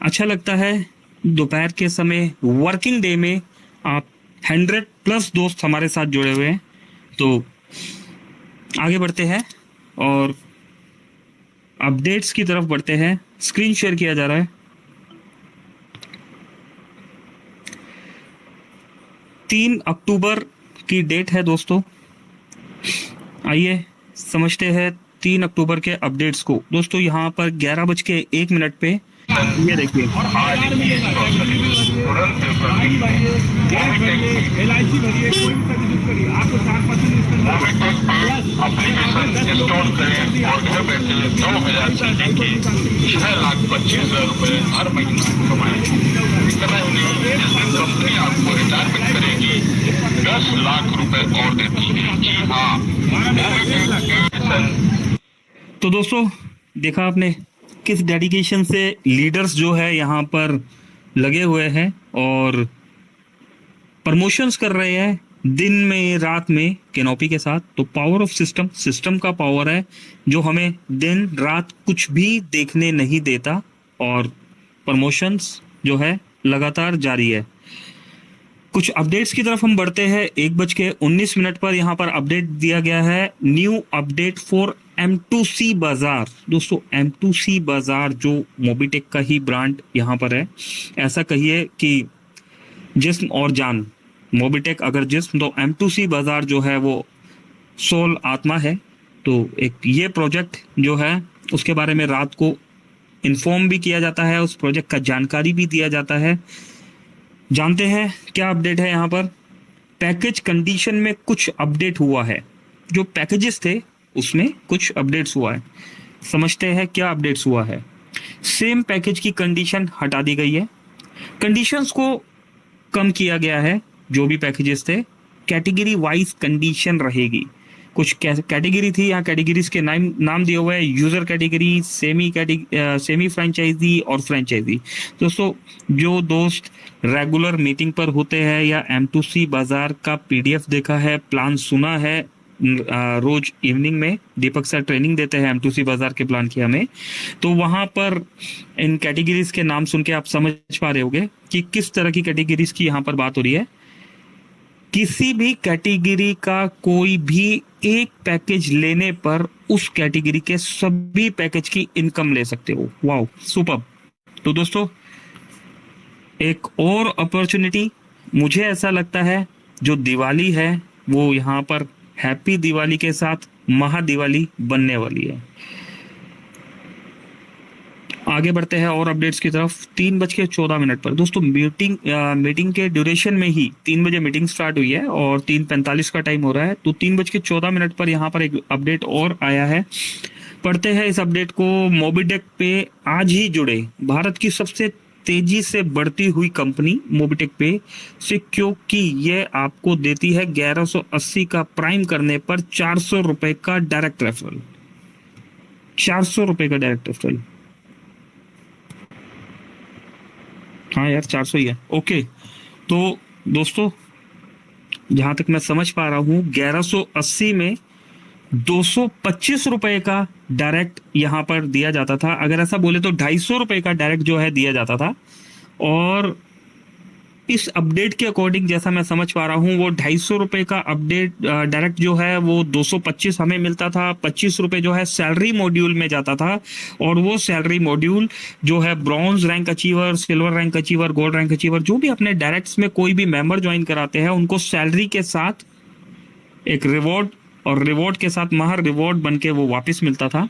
अच्छा लगता है दोपहर के समय वर्किंग डे में आप 100+ दोस्त हमारे साथ जुड़े हुए हैं। तो आगे बढ़ते हैं और अपडेट्स की तरफ बढ़ते हैं। स्क्रीन शेयर किया जा रहा है। 3 अक्टूबर की डेट है दोस्तों। आइए समझते हैं 3 अक्टूबर के अपडेट्स को। दोस्तों यहाँ पर 11:01 पे ये देखिए, LIC भरिए, कोई भी सर्विस करिए, आपको 4% एप्लीकेशन इंस्टॉल करें और घर बैठे 9,000 सीटी के 6,25,000 रुपए हर महीने कमाएं। इतना ही नहीं, इस दिन कंपनी आपको रिटायरमेंट करेगी 10 लाख रुपए और देती है। जी हाँ, तो दोस्तों देखा आपने किस डेडिकेशन से लीडर्स जो है यहाँ पर लगे हुए हैं और प्रमोशंस कर रहे हैं दिन में रात में कैनोपी के साथ। तो पावर ऑफ सिस्टम का पावर है जो हमें दिन रात कुछ भी देखने नहीं देता और प्रमोशंस जो है लगातार जारी है। कुछ अपडेट्स की तरफ हम बढ़ते हैं। 1:19 पर यहाँ पर अपडेट दिया गया है, न्यू अपडेट फॉर M2C बाजार। दोस्तों M2C बाजार जो मोबिटेक का ही ब्रांड यहाँ पर है, ऐसा कहिए कि जिस्म और जान, मोबिटेक अगर जिस्म तो M2C बाजार जो है वो सोल आत्मा है। तो एक ये प्रोजेक्ट जो है उसके बारे में रात को इन्फॉर्म भी किया जाता है, उस प्रोजेक्ट का जानकारी भी दिया जाता है। जानते हैं क्या अपडेट है यहाँ पर। पैकेज कंडीशन में कुछ अपडेट हुआ है, जो पैकेजेस थे उसमें कुछ अपडेट्स हुआ है। समझते हैं क्या अपडेट्स हुआ है। सेम पैकेज की कंडीशन हटा दी गई है, कंडीशंस को कम किया गया है। जो भी पैकेजेस थे कैटेगरी वाइज कंडीशन रहेगी। कुछ कैटेगरी थी, यहाँ कैटेगरीज के नाम दिए हुए हैं, यूजर कैटेगरी, सेमी फ्रेंचाइजी और फ्रेंचाइजी। दोस्तों जो दोस्त रेगुलर मीटिंग पर होते हैं या M2C बाजार का PDF देखा है, प्लान सुना है, रोज इवनिंग में दीपक सर ट्रेनिंग देते हैं M2C बाजार के प्लान की हमें, तो वहां पर इन कैटेगरीज के नाम सुन के आप समझ पा रहे होंगे कि किस तरह की कैटेगरीज की यहाँ पर बात हो रही है। किसी भी कैटेगरी का कोई भी एक पैकेज लेने पर उस कैटेगरी के सभी पैकेज की इनकम ले सकते हो। Wow, super. तो दोस्तों एक और अपॉर्चुनिटी, मुझे ऐसा लगता है जो दिवाली है वो यहाँ पर हैप्पी दिवाली के साथ महा दिवाली बनने वाली है। आगे बढ़ते हैं और अपडेट्स की तरफ। 3:14 पर दोस्तों मीटिंग के ड्यूरेशन में ही 3 बजे मीटिंग स्टार्ट हुई है और 3:45 का टाइम हो रहा है। तो 3:14 पर यहाँ पर एक अपडेट और आया है, पढ़ते हैं इस अपडेट को। मोबिटेक पे आज ही जुड़े भारत की सबसे तेजी से बढ़ती हुई कंपनी मोबिटेक पे से, क्योंकि ये आपको देती है 1180 का प्राइम करने पर 400 रुपए का डायरेक्ट रेफरल। 400 रुपए का डायरेक्ट रेफरल, हाँ यार 400 ही है। ओके, तो दोस्तों जहां तक मैं समझ पा रहा हूं 1180 में 225 रुपए का डायरेक्ट यहां पर दिया जाता था। अगर ऐसा बोले तो 250 रुपए का डायरेक्ट जो है दिया जाता था। और इस अपडेट के अकॉर्डिंग जैसा मैं समझ पा रहा हूं वो 250 रुपए का अपडेट डायरेक्ट जो है वो 225 हमें मिलता था। 25 रुपए जो है सैलरी मॉड्यूल में जाता था और वो सैलरी मॉड्यूल जो है bronze rank achiever, silver rank achiever, gold rank achiever, जो भी अपने डायरेक्ट्स में कोई भी मेंबर ज्वाइन कराते हैं उनको सैलरी के साथ एक रिवॉर्ड और रिवॉर्ड के साथ महर रिवॉर्ड बन के वो वापस मिलता था।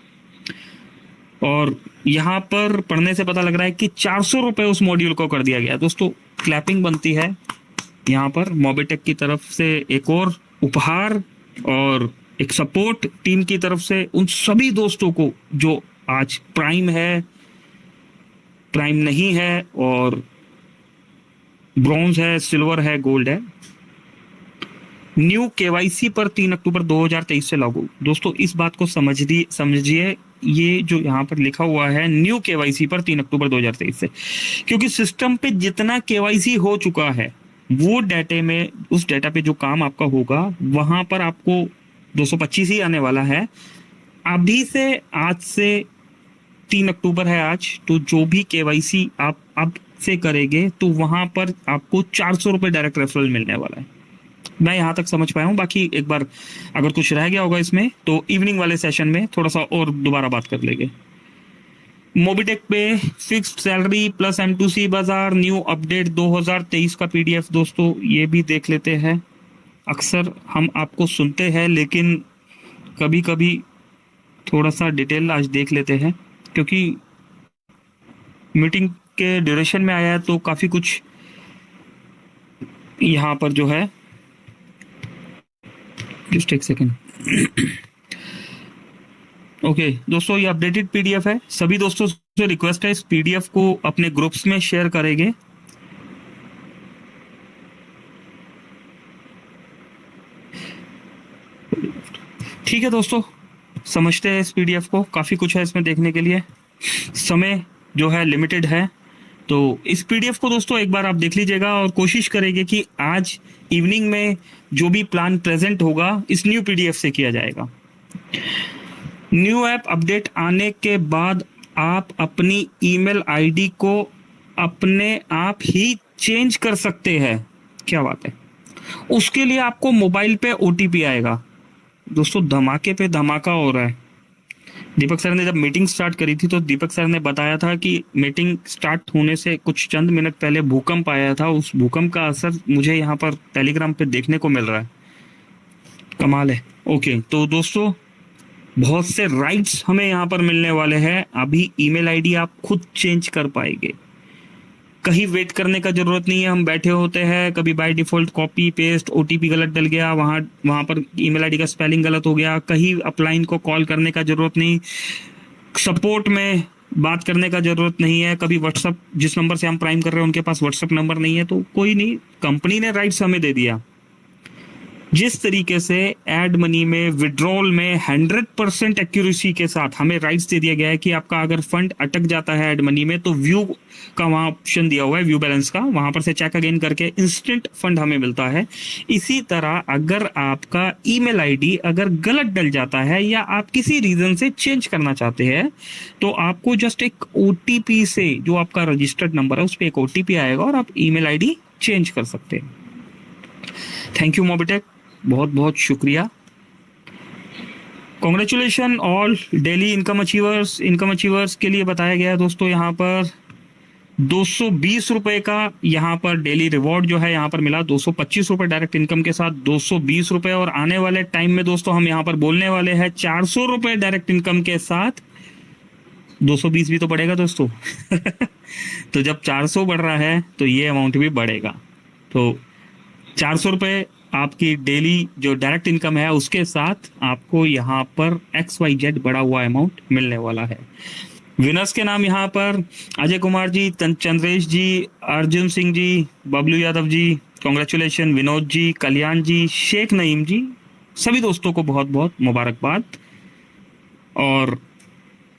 और यहाँ पर पढ़ने से पता लग रहा है कि 400 रुपए उस मॉड्यूल को कर दिया गया। दोस्तों क्लैपिंग बनती है यहाँ पर मोबिटेक की तरफ से, एक और उपहार और एक सपोर्ट टीम की तरफ से उन सभी दोस्तों को जो आज प्राइम है, प्राइम नहीं है और ब्रॉन्ज है, सिल्वर है, गोल्ड है। न्यू केवाईसी पर 3 अक्टूबर 2023 से लागू। दोस्तों इस बात को समझिए, ये जो यहाँ पर लिखा हुआ है न्यू केवाईसी पर 3 अक्टूबर 2023 से, क्योंकि सिस्टम पे जितना केवाईसी हो चुका है वो डाटे में, उस डाटा पे जो काम आपका होगा वहां पर आपको 225 ही आने वाला है। अभी से, आज से 3 अक्टूबर है आज, तो जो भी केवाईसी आप अब से करेंगे तो वहां पर आपको 400 रुपए डायरेक्ट रेफरल मिलने वाला है। मैं यहाँ तक समझ पाया हूँ, बाकी एक बार अगर कुछ रह गया होगा इसमें तो इवनिंग वाले सेशन में थोड़ा सा और दोबारा बात कर लेंगे। मोबिटेक पे फिक्स्ड सैलरी प्लस M2C बाजार न्यू अपडेट 2023 का PDF दोस्तों, ये भी देख लेते हैं। अक्सर हम आपको सुनते हैं, लेकिन कभी कभी थोड़ा सा डिटेल आज देख लेते हैं, क्योंकि मीटिंग के ड्यूरेशन में आया है तो काफ़ी कुछ यहाँ पर जो है, जस्ट एक सेकेंड। ओके दोस्तों, ये अपडेटेड PDF है। सभी दोस्तों से रिक्वेस्ट है इस PDF को अपने ग्रुप्स में शेयर करेंगे। ठीक है दोस्तों, समझते हैं इस PDF को। काफ़ी कुछ है इसमें देखने के लिए, समय जो है लिमिटेड है, तो इस PDF को दोस्तों एक बार आप देख लीजिएगा और कोशिश करेंगे कि आज इवनिंग में जो भी प्लान प्रेजेंट होगा इस न्यू PDF से किया जाएगा। न्यू ऐप अपडेट आने के बाद आप अपनी ईमेल आईडी को अपने आप ही चेंज कर सकते हैं। क्या बात है। उसके लिए आपको मोबाइल पे OTP आएगा। दोस्तों धमाके पे धमाका हो रहा है। दीपक सर ने जब मीटिंग स्टार्ट करी थी तो दीपक सर ने बताया था कि मीटिंग स्टार्ट होने से कुछ चंद मिनट पहले भूकंप आया था। उस भूकंप का असर मुझे यहाँ पर टेलीग्राम पे देखने को मिल रहा है। कमाल है। ओके, तो दोस्तों बहुत से राइट्स हमें यहाँ पर मिलने वाले हैं। अभी ईमेल आईडी आप खुद चेंज कर पाएंगे, कहीं वेट करने का जरूरत नहीं है। हम बैठे होते हैं, कभी by default copy paste OTP गलत डल गया, वहां पर ईमेल आईडी का स्पेलिंग गलत हो गया, कहीं अपलाइन को कॉल करने का जरूरत नहीं, सपोर्ट में बात करने का जरूरत नहीं है, कभी व्हाट्सअप जिस नंबर से हम प्राइम कर रहे हैं उनके पास व्हाट्सअप नंबर नहीं है, तो कोई नहीं, कंपनी ने राइट्स हमें दे दिया। जिस तरीके से एड मनी में विड्रॉल में 100% एक्यूरेसी के साथ हमें राइट्स दे दिया गया है कि आपका अगर फंड अटक जाता है एड मनी में तो व्यू का वहां ऑप्शन दिया हुआ है, व्यू बैलेंस का, वहां पर से चेक अगेन करके इंस्टेंट फंड हमें मिलता है। इसी तरह अगर आपका ईमेल आईडी अगर गलत डल जाता है या आप किसी रीजन से चेंज करना चाहते हैं तो आपको जस्ट एक OTP से, जो आपका रजिस्टर्ड नंबर है उस पर एक OTP आएगा और आप ईमेल आईडी चेंज कर सकते हैं। थैंक यू मोबिटेक, बहुत बहुत शुक्रिया। Congratulation all daily income achievers के लिए बताया गया है दोस्तों, यहाँ पर 220 रुपए का यहाँ पर डेली रिवॉर्ड जो है यहाँ पर मिला, 225 रुपए डायरेक्ट इनकम के साथ 220 रुपए, और आने वाले टाइम में दोस्तों हम यहाँ पर बोलने वाले हैं 400 रुपए डायरेक्ट इनकम के साथ 220 भी तो बढ़ेगा दोस्तों। तो जब 400 बढ़ रहा है तो ये अमाउंट भी बढ़ेगा। तो 400 रुपए आपकी डेली जो डायरेक्ट इनकम है उसके साथ आपको यहाँ पर XYZ बढ़ा हुआ अमाउंट मिलने वाला है। विनर्स के नाम यहाँ पर अजय कुमार जी, चंद्रेश जी, अर्जुन सिंह जी, बबलू यादव जी, कॉन्ग्रेचुलेशन, विनोद जी, कल्याण जी, शेख नईम जी, सभी दोस्तों को बहुत बहुत मुबारकबाद और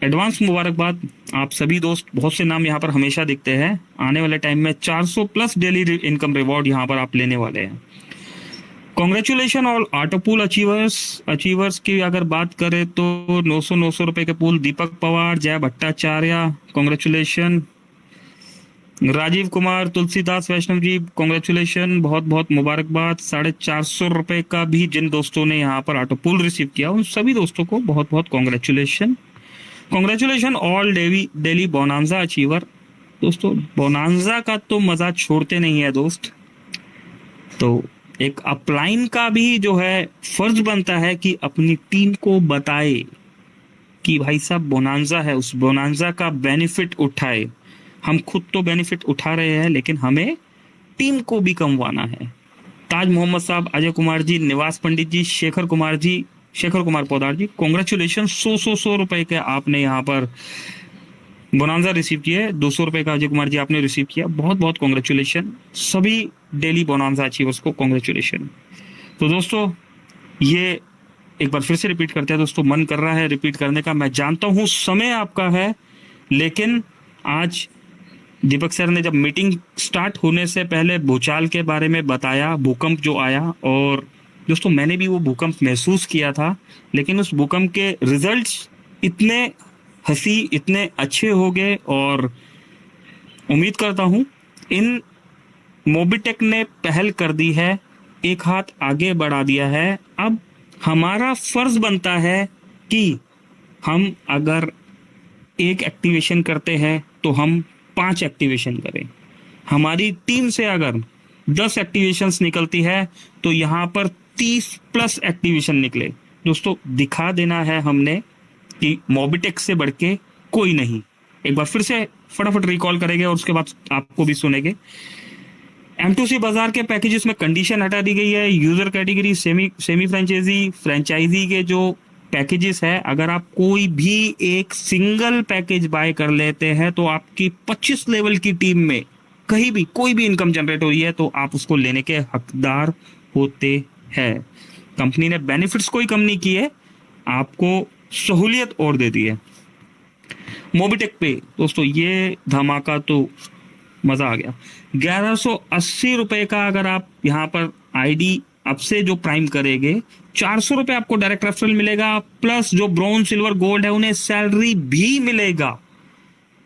एडवांस मुबारकबाद। आप सभी दोस्त, बहुत से नाम यहाँ पर हमेशा दिखते हैं। आने वाले टाइम में 400 प्लस डेली इनकम रिवॉर्ड यहाँ पर आप लेने वाले हैं। कॉन्ग्रेचुलेशन ऑल ऑटोपूल अचीवर्स की अगर बात करें तो 900 रुपए के पूल दीपक पवार, जय भट्टाचार्य, कॉन्ग्रेचुलेशन। राजीव कुमार, तुलसीदास वैष्णव जी, कॉन्ग्रेचुलेशन, बहुत बहुत मुबारकबाद। 450 रुपए का भी जिन दोस्तों ने यहाँ पर ऑटोपूल रिसीव किया उन सभी दोस्तों को बहुत बहुत congratulation. Congratulation all daily bonanza achiever. दोस्तों बोनांजा का तो मजा छोड़ते नहीं है दोस्त, तो एक अपलाइन का भी जो है फर्ज बनता है कि अपनी टीम को बताए कि भाई साहब बोनांजा है, उस बोनांजा का बेनिफिट उठाए। हम खुद तो बेनिफिट उठा रहे हैं लेकिन हमें टीम को भी कमवाना है। ताज मोहम्मद साहब, अजय कुमार जी, निवास पंडित जी, शेखर कुमार पौदार जी, कॉन्ग्रेचुलेशन। 100 रुपए के आपने यहाँ पर बोनांजा रिसीव किए। 200 रुपए का अजय कुमार जी आपने रिसीव किया, बहुत बहुत कॉन्ग्रेचुलेशन। सभी डेली बोनांजा अचीवर्स को कॉन्ग्रेचुलेशन। तो दोस्तों ये एक बार फिर से रिपीट करते हैं दोस्तों, मन कर रहा है रिपीट करने का, मैं जानता हूं समय आपका है, लेकिन आज दीपक सर ने जब मीटिंग स्टार्ट होने से पहले भूचाल के बारे में बताया, भूकंप जो आया, और दोस्तों मैंने भी वो भूकंप महसूस किया था, लेकिन उस भूकंप के रिजल्ट्स इतने अच्छे हो गए और उम्मीद करता हूं इन मोबिटेक ने पहल कर दी है, एक हाथ आगे बढ़ा दिया है। अब हमारा फर्ज बनता है कि हम अगर एक एक्टिवेशन करते हैं तो हम 5 एक्टिवेशन करें। हमारी टीम से अगर 10 एक्टिवेशंस निकलती है तो यहाँ पर 30 प्लस एक्टिवेशन निकले। दोस्तों दिखा देना है हमने कि मोबिटेक से बढ़ के कोई नहीं। एक बार फिर से फटाफट रिकॉल करेंगे और उसके बाद आपको भी सुनेंगे। M2C बाजार के पैकेजेस में कंडीशन हटा दी गई है। यूजर कैटेगरी, सेमी फ्रेंचाइजी के जो पैकेजेस है, अगर आप कोई भी एक सिंगल पैकेज बाय कर लेते हैं तो आपकी 25 लेवल की टीम में कहीं भी कोई भी इनकम जनरेट हो रही है तो आप उसको लेने के हकदार होते हैं। कंपनी ने बेनिफिट्स कोई कम नहीं किए, आपको सहूलियत और दे दी है। मोबिटेक पे दोस्तों ये धमाका तो मजा आ गया। 1180 रुपए का अगर आप यहाँ पर आईडी अब से जो प्राइम करेंगे, 400 रुपए आपको डायरेक्ट रेफरल मिलेगा, प्लस जो ब्रॉन्ज, सिल्वर, गोल्ड है उन्हें सैलरी भी मिलेगा।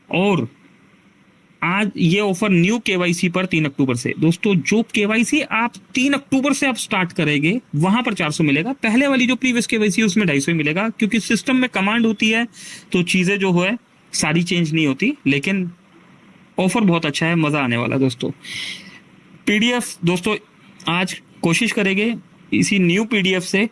और आज ये ऑफर न्यू केवाईसी पर 3 अक्टूबर से। दोस्तों जो केवाईसी आप 3 अक्टूबर से आप स्टार्ट करेंगे वहां पर 400 मिलेगा। पहले वाली जो प्रीवियस केवाईसी है उसमें 250 मिलेगा, क्योंकि सिस्टम में कमांड होती है तो चीजें जो है सारी चेंज नहीं होती। लेकिन ऑफर बहुत अच्छा है, मजा आने वाला दोस्तों। पीडीएफ दोस्तों आज कोशिश करेंगे इसी न्यू पीडीएफ से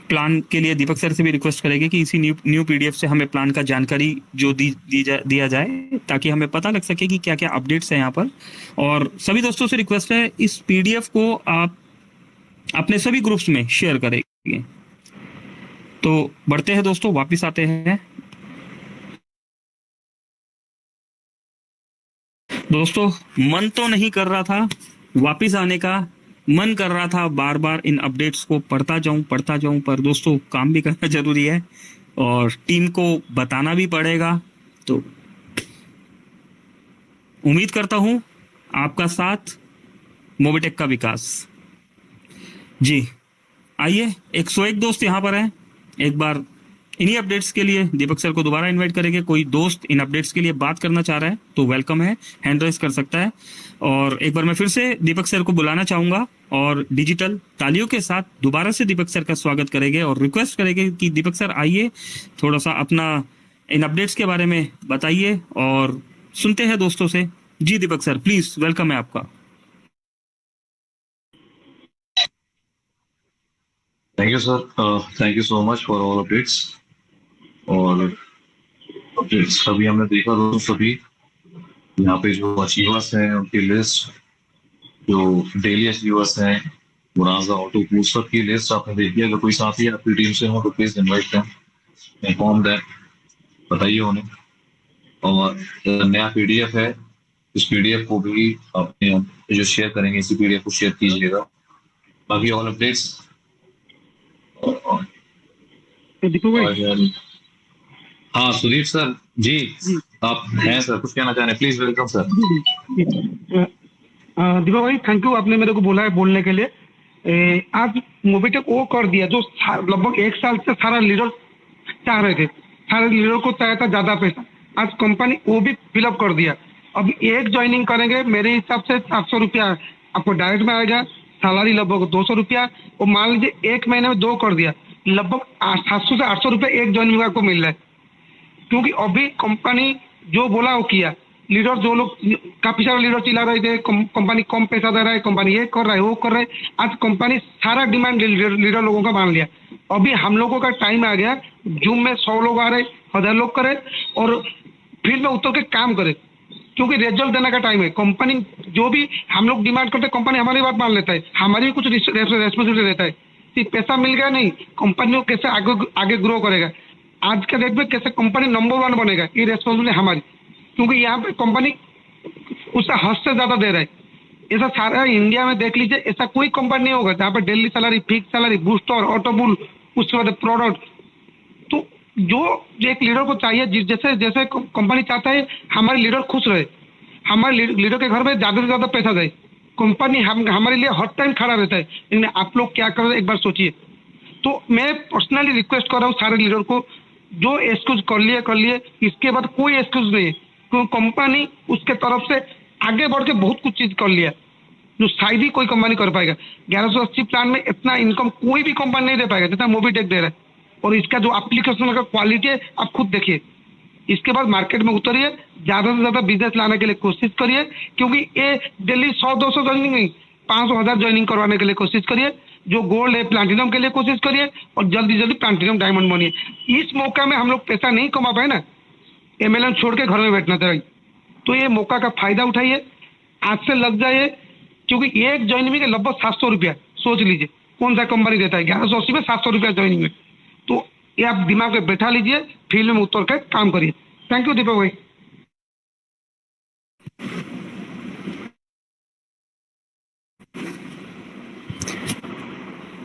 प्लान के लिए दीपक सर से भी रिक्वेस्ट करेंगे कि इसी न्यू पीडीएफ से हमें प्लान का जानकारी जो दिया जाए, ताकि हमें पता लग सके कि क्या क्या अपडेट्स हैं यहाँ पर। और सभी दोस्तों से रिक्वेस्ट है इस पीडीएफ को आप अपने सभी ग्रुप्स में शेयर करेंगे। तो बढ़ते हैं दोस्तों, वापिस आते हैं। दोस्तों मन तो नहीं कर रहा था वापिस आने का, मन कर रहा था बार बार इन अपडेट्स को पढ़ता जाऊं, पर दोस्तों काम भी करना जरूरी है और टीम को बताना भी पड़ेगा। तो उम्मीद करता हूं आपका साथ, मोबिटेक का विकास। जी आइए, 101 दोस्त यहां पर हैं। एक बार इन्हीं अपडेट्स के लिए दीपक सर को दोबारा इनवाइट करेंगे। कोई दोस्त इन अपडेट्स के लिए बात करना चाह रहा है तो वेलकम है, हैंड रेज कर सकता है। और एक बार मैं फिर से दीपक सर को बुलाना चाहूंगा और डिजिटल तालियों के साथ दोबारा से दीपक सर का स्वागत करेंगे और रिक्वेस्ट करेंगे कि दीपक सर आइए, थोड़ा सा अपना इन अपडेट्स के बारे में बताइए और सुनते हैं दोस्तों से। जी दीपक सर प्लीज, वेलकम है आपका। Thank you sir, thank you so much for all updates. और अपडेट्स अभी हमने देखा दोस्तों, सभी यहाँ पे जो अचीवर्स हैं उनकी लिस्ट, जो डेली अचीवर्स हैं, मुराजा ऑटो पूछ सबकी लिस्ट आपने देखी। अगर कोई साथी आपकी टीम से हो तो प्लीज इनवाइट करें, इन्फॉर्म दैट, बताइए उन्हें। और नया पीडीएफ है, इस पीडीएफ को भी आपने जो शेयर करेंगे इसी पीडीएफ को शेयर कीजिएगा। बाकी ऑल अपडेट्स हाँ सुदीप सर जी, आप हैं सर, कुछ कहना चाह रहे हैं? Please welcome sir. दीपक भाई थैंक यू, आपने मेरे को बोला है बोलने के लिए। आज मोबिटेक वो कर दिया जो लगभग 1 साल से सारा लीडर चाह रहे थे, सारे लीडर को चाहिए था ज्यादा पैसा। आज कंपनी वो भी फिलअप कर दिया। अब एक ज्वाइनिंग करेंगे मेरे हिसाब से 700 रुपया आपको डायरेक्ट में आएगा, सैलरी लगभग 200 रुपया। और मान लीजिए 1 महीने में 2 कर दिया, लगभग 700 से 800 रुपये एक ज्वाइनिंग को मिल रहा है। क्योंकि अभी कंपनी जो बोला वो किया। लीडर जो लोग काफी सारे लीडर चिल्ला रहे थे कंपनी कम पैसा दे रहा है, कंपनी ये कर रहा है वो कर रहा है, आज कंपनी सारा डिमांड लीडर लोगों का मान लिया। अभी हम लोगों का टाइम आ गया, जूम में 100 लोग आ रहे, 1000 लोग करे और फील्ड में उतर के काम करे, क्योंकि रिजल्ट देने का टाइम है। कंपनी जो भी हम लोग डिमांड करते हैं कंपनी हमारी बात मान लेता है, हमारी भी कुछ रेस्पॉन्सिबिलिटी रहता है। सिर्फ पैसा मिल गया नहीं, कंपनी को कैसे आगे ग्रो करेगा, आज के डेट में कैसे कंपनी नंबर 1 बनेगा, ये रेस्पॉन्सिबिलिटी हमारी। क्योंकि यहाँ पे कंपनी उससे हद से ज्यादा दे रहा है। ऐसा सारा इंडिया में देख लीजिए, ऐसा कोई कंपनी नहीं होगा जहाँ पे daily salary, fix salary, booster, autopool, उसके बाद प्रोडक्ट। तो जो एक लीडर को चाहिए, जैसे जैसे कंपनी चाहता है हमारे लीडर खुश रहे, हमारे लीडर के घर में ज्यादा से ज्यादा पैसा जाए, कंपनी हमारे लिए हर टाइम खड़ा रहता है। लेकिन आप लोग क्या कर रहे हैं एक बार सोचिए। तो मैं पर्सनली रिक्वेस्ट कर रहा हूँ सारे लीडर को, जो एक्सक्यूज कर लिए, इसके बाद कोई एक्सक्यूज नहीं है, क्योंकि कंपनी उसके तरफ से आगे बढ़ के बहुत कुछ चीज कर लिया जो शायद ही कोई कंपनी कर पाएगा। 1180 प्लान में इतना इनकम कोई भी कंपनी नहीं दे पाएगा जितना मोबिटेक दे रहा है। और इसका जो एप्लीकेशन का क्वालिटी है आप खुद देखिए, इसके बाद मार्केट में उतरिए, ज्यादा से ज्यादा बिजनेस लाने के लिए कोशिश करिए, क्योंकि ये डेली 100-200 ज्वाइनिंग नहीं, 500-1000 ज्वाइनिंग करवाने के लिए कोशिश करिए। जो गोल्ड है प्लैटिनम के लिए कोशिश करिए और जल्दी जल्दी प्लैटिनम डायमंड बनिए। इस मौका में हम लोग पैसा नहीं कमा पाए ना, MLM छोड़ के घर में बैठना था, तो ये मौका का फायदा उठाइए, आज से लग जाइए, क्योंकि एक ज्वाइनिंग के लगभग 700 रुपया, सोच लीजिए कौन सा कंपनी देता है 1180 में 700 रुपया ज्वाइनिंग में। तो ये आप दिमाग में बैठा लीजिए, फील्ड में उतर कर काम करिए। थैंक यू दीपक भाई।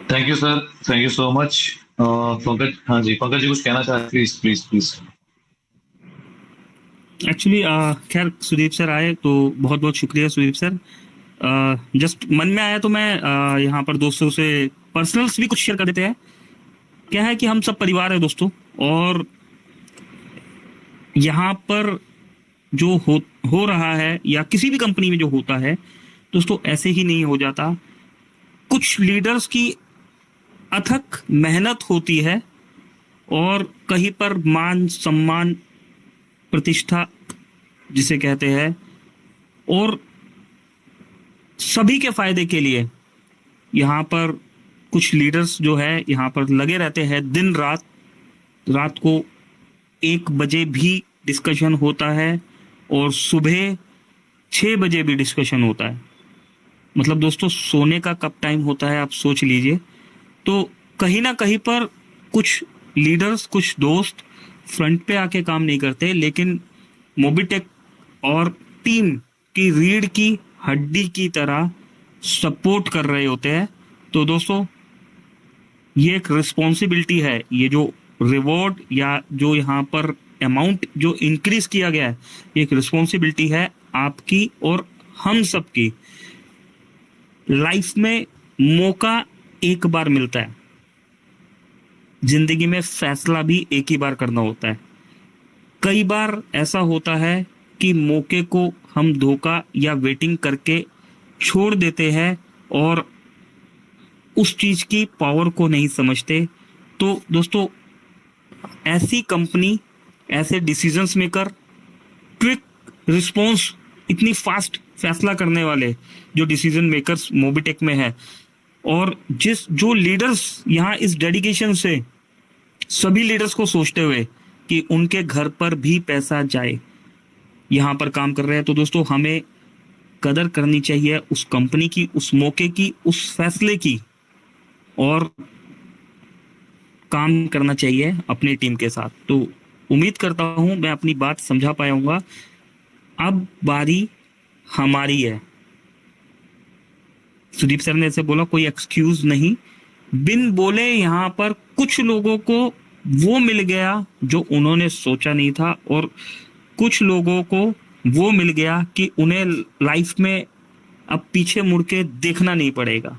Thank you sir, thank you so much. Pankaj, हाँ जी, पंकज जी कुछ कहना चाहते, प्लीज प्लीज प्लीज। एक्चुअली खैर सुदीप सर आए तो बहुत बहुत शुक्रिया सुदीप सर। जस्ट मन में आया तो मैं यहाँ पर दोस्तों से पर्सनल्स भी कुछ शेयर कर देते हैं। क्या है कि हम सब परिवार है दोस्तों, और यहाँ पर जो हो रहा है या किसी भी कंपनी में जो होता है दोस्तों, ऐसे ही नहीं हो जाता। कुछ लीडर्स की अथक मेहनत होती है और कहीं पर मान सम्मान प्रतिष्ठा जिसे कहते हैं, और सभी के फायदे के लिए यहाँ पर कुछ लीडर्स जो है यहाँ पर लगे रहते हैं दिन रात। रात को 1 बजे भी डिस्कशन होता है और सुबह 6 बजे भी डिस्कशन होता है। मतलब दोस्तों सोने का कब टाइम होता है आप सोच लीजिए। तो कहीं ना कहीं पर कुछ लीडर्स, कुछ दोस्त फ्रंट पे आके काम नहीं करते, लेकिन मोबिटेक और टीम की रीढ़ की हड्डी की तरह सपोर्ट कर रहे होते हैं। तो दोस्तों ये एक रिस्पॉन्सिबिलिटी है, ये जो रिवॉर्ड या जो यहाँ पर अमाउंट जो इंक्रीज किया गया है, ये एक रिस्पॉन्सिबिलिटी है आपकी और हम सबकी। लाइफ में मौका एक बार मिलता है, जिंदगी में फैसला भी एक ही बार करना होता है। कई बार ऐसा होता है कि मौके को हम धोखा या वेटिंग करके छोड़ देते हैं और उस चीज की पावर को नहीं समझते। तो दोस्तों ऐसी कंपनी, ऐसे डिसीजंस मेकर, क्विक रिस्पॉन्स, इतनी फास्ट फैसला करने वाले जो डिसीजन मेकर्स मोबिटेक में है, और जो लीडर्स यहाँ इस डेडिकेशन से सभी लीडर्स को सोचते हुए कि उनके घर पर भी पैसा जाए यहाँ पर काम कर रहे हैं। तो दोस्तों हमें कदर करनी चाहिए उस कंपनी की, उस मौके की, उस फैसले की, और काम करना चाहिए अपनी टीम के साथ। तो उम्मीद करता हूं मैं अपनी बात समझा पाया हूँगा। अब बारी हमारी है। सुदीप सर ने ऐसे बोला, कोई एक्सक्यूज नहीं। बिन बोले यहाँ पर कुछ लोगों को वो मिल गया जो उन्होंने सोचा नहीं था, और कुछ लोगों को वो मिल गया कि उन्हें लाइफ में अब पीछे मुड़ के देखना नहीं पड़ेगा।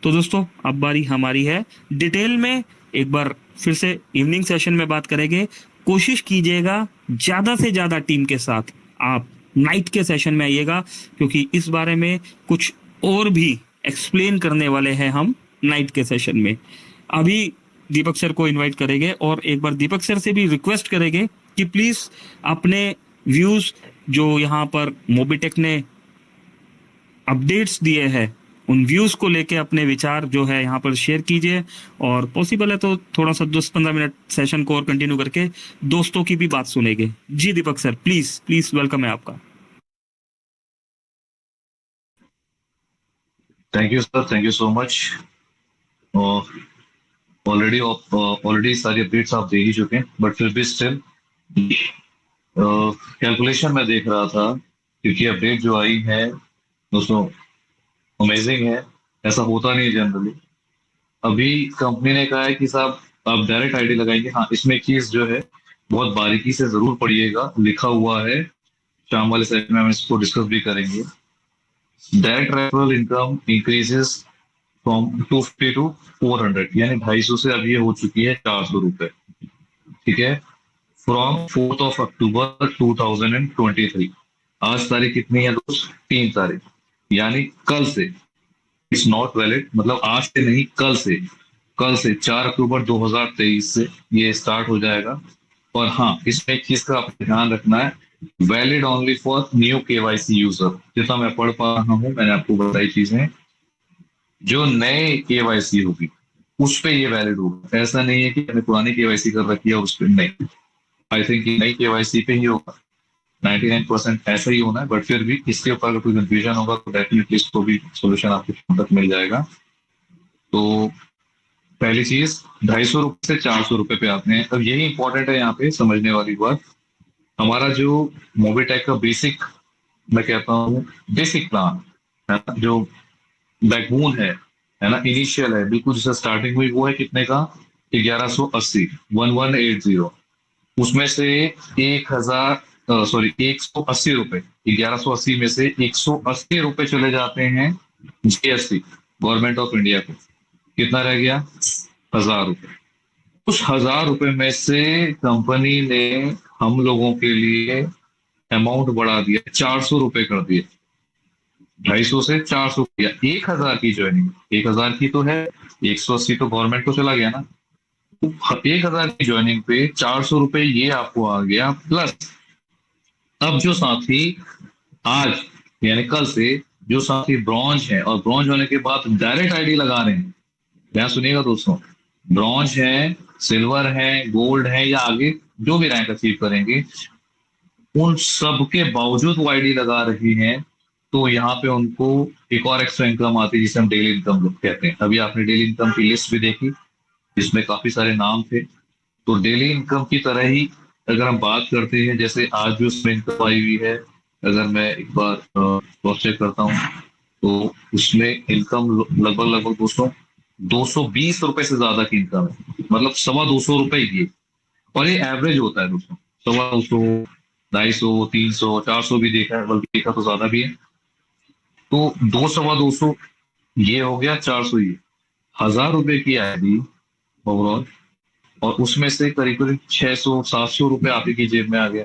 तो दोस्तों अब बारी हमारी है। डिटेल में एक बार फिर से इवनिंग सेशन में बात करेंगे। कोशिश कीजिएगा ज्यादा से ज्यादा टीम के साथ आप नाइट के सेशन में आइएगा, क्योंकि इस बारे में कुछ और भी एक्सप्लेन करने वाले हैं हम नाइट के सेशन में। अभी दीपक सर को इनवाइट करेंगे और एक बार दीपक सर से भी रिक्वेस्ट करेंगे कि प्लीज अपने व्यूज जो यहाँ पर मोबिटेक ने अपडेट्स दिए हैं, उन व्यूज को लेके अपने विचार जो है यहाँ पर शेयर कीजिए, और पॉसिबल है तो थोड़ा सा 10-15 मिनट सेशन को और कंटिन्यू करके दोस्तों की भी बात सुनेंगे। जी दीपक सर, प्लीज प्लीज, वेलकम है आपका। Thank you sir, thank you so much. Already सारी अपडेट्स आप दे ही चुके हैं, बट फिर भी स्टिल कैलकुलेशन में देख रहा था, क्योंकि अपडेट जो आई है दोस्तों अमेजिंग है। ऐसा होता नहीं है जनरली। अभी कंपनी ने कहा है कि साहब आप डायरेक्ट आईडी लगाएंगे। हाँ, इसमें चीज जो है बहुत बारीकी से जरूर पढ़िएगा, लिखा हुआ है। शाम वाले सेशन में हम इसको डिस्कस भी करेंगे। Direct referral income increases from 250 to 400, यानी 250 से अब ये हो चुकी है 400 रुपए। ठीक है, फ्रॉम 4 अक्टूबर 2023। आज तारीख कितनी है दोस्त? 3 तारीख, यानी कल से। इट्स नॉट वैलिड, मतलब आज से नहीं, कल से 4 अक्टूबर 2023 से ये स्टार्ट हो जाएगा। और हाँ, इसमें एक चीज का आपको ध्यान रखना है, valid only for new KYC user. जितना मैं पढ़ पा रहा हूँ, मैंने आपको बताई चीजें, जो नए केवाईसी होगी उस पे ये वैलिड होगा। ऐसा नहीं है कि मैंने पुरानी केवाईसी कर रखी है उस पर नहीं। आई थिंक नई केवाईसी पे ही होगा, 99% ऐसा ही होना है। बट फिर भी इसके ऊपर अगर कोई कंफ्यूजन होगा तो डेफिनेटली इसको भी सोल्यूशन आपको तक मिल जाएगा। तो पहली चीज, 250 से 400 रुपए पे आते हैं। अब यही इंपॉर्टेंट है यहाँ पे समझने वाली बात, हमारा जो मोबिटेक का बेसिक, मैं कहता हूँ बेसिक प्लान है ना, जो बैकबोन है ना, इनिशियल है, बिल्कुल जैसे स्टार्टिंग हुई, वो है कितने का, 1180, 1180। उसमें से 180 रुपए, 1180 में से 180 रुपए चले जाते हैं जीएसटी, गवर्नमेंट ऑफ इंडिया को। कितना रह गया, 1000 रुपए। उस 1000 रुपए में से कंपनी ने हम लोगों के लिए अमाउंट बढ़ा दिया, 400 रुपए कर दिए। 250 से 400 किया, 1000 की ज्वाइनिंग, 1000 की तो है, 180 तो गवर्नमेंट को चला गया ना। 1000 की ज्वाइनिंग पे 400 रुपए ये आपको आ गया, प्लस अब जो साथी आज यानी कल से जो साथी ब्रॉन्ज है, और ब्रॉन्ज होने के बाद डायरेक्ट आईडी लगा रहे हैं, ध्यान सुनिएगा दोस्तों, ब्रॉन्ज है, सिल्वर है, गोल्ड है, या आगे जो भी रैंक अचीव करेंगे, उन सब के बावजूद वो आईडी लगा रही हैं, तो यहाँ पे उनको एक और एक्स्ट्रा इनकम आती है जिसे हम डेली इनकम कहते हैं। अभी आपने डेली इनकम की लिस्ट भी देखी, जिसमें काफी सारे नाम थे। तो डेली इनकम की तरह ही अगर हम बात करते हैं, जैसे आज भी उसमें इनकम आई हुई है, अगर मैं एक बार क्रॉस चेक करता हूँ तो उसमें इनकम लगभग दोस्तों 220 रुपए से ज्यादा की इनकम है, मतलब 225 रुपए ये। और ये एवरेज होता है दोस्तों, 225, 250, 300, 400 भी देखा है, बल्कि देखा तो ज्यादा भी है। तो 200 ये हो गया, 400 ये, 1000 रुपए की आईडी ओवरऑल, और उसमें से करीब करीब 600-700 रुपए आप ही की जेब में आ गया।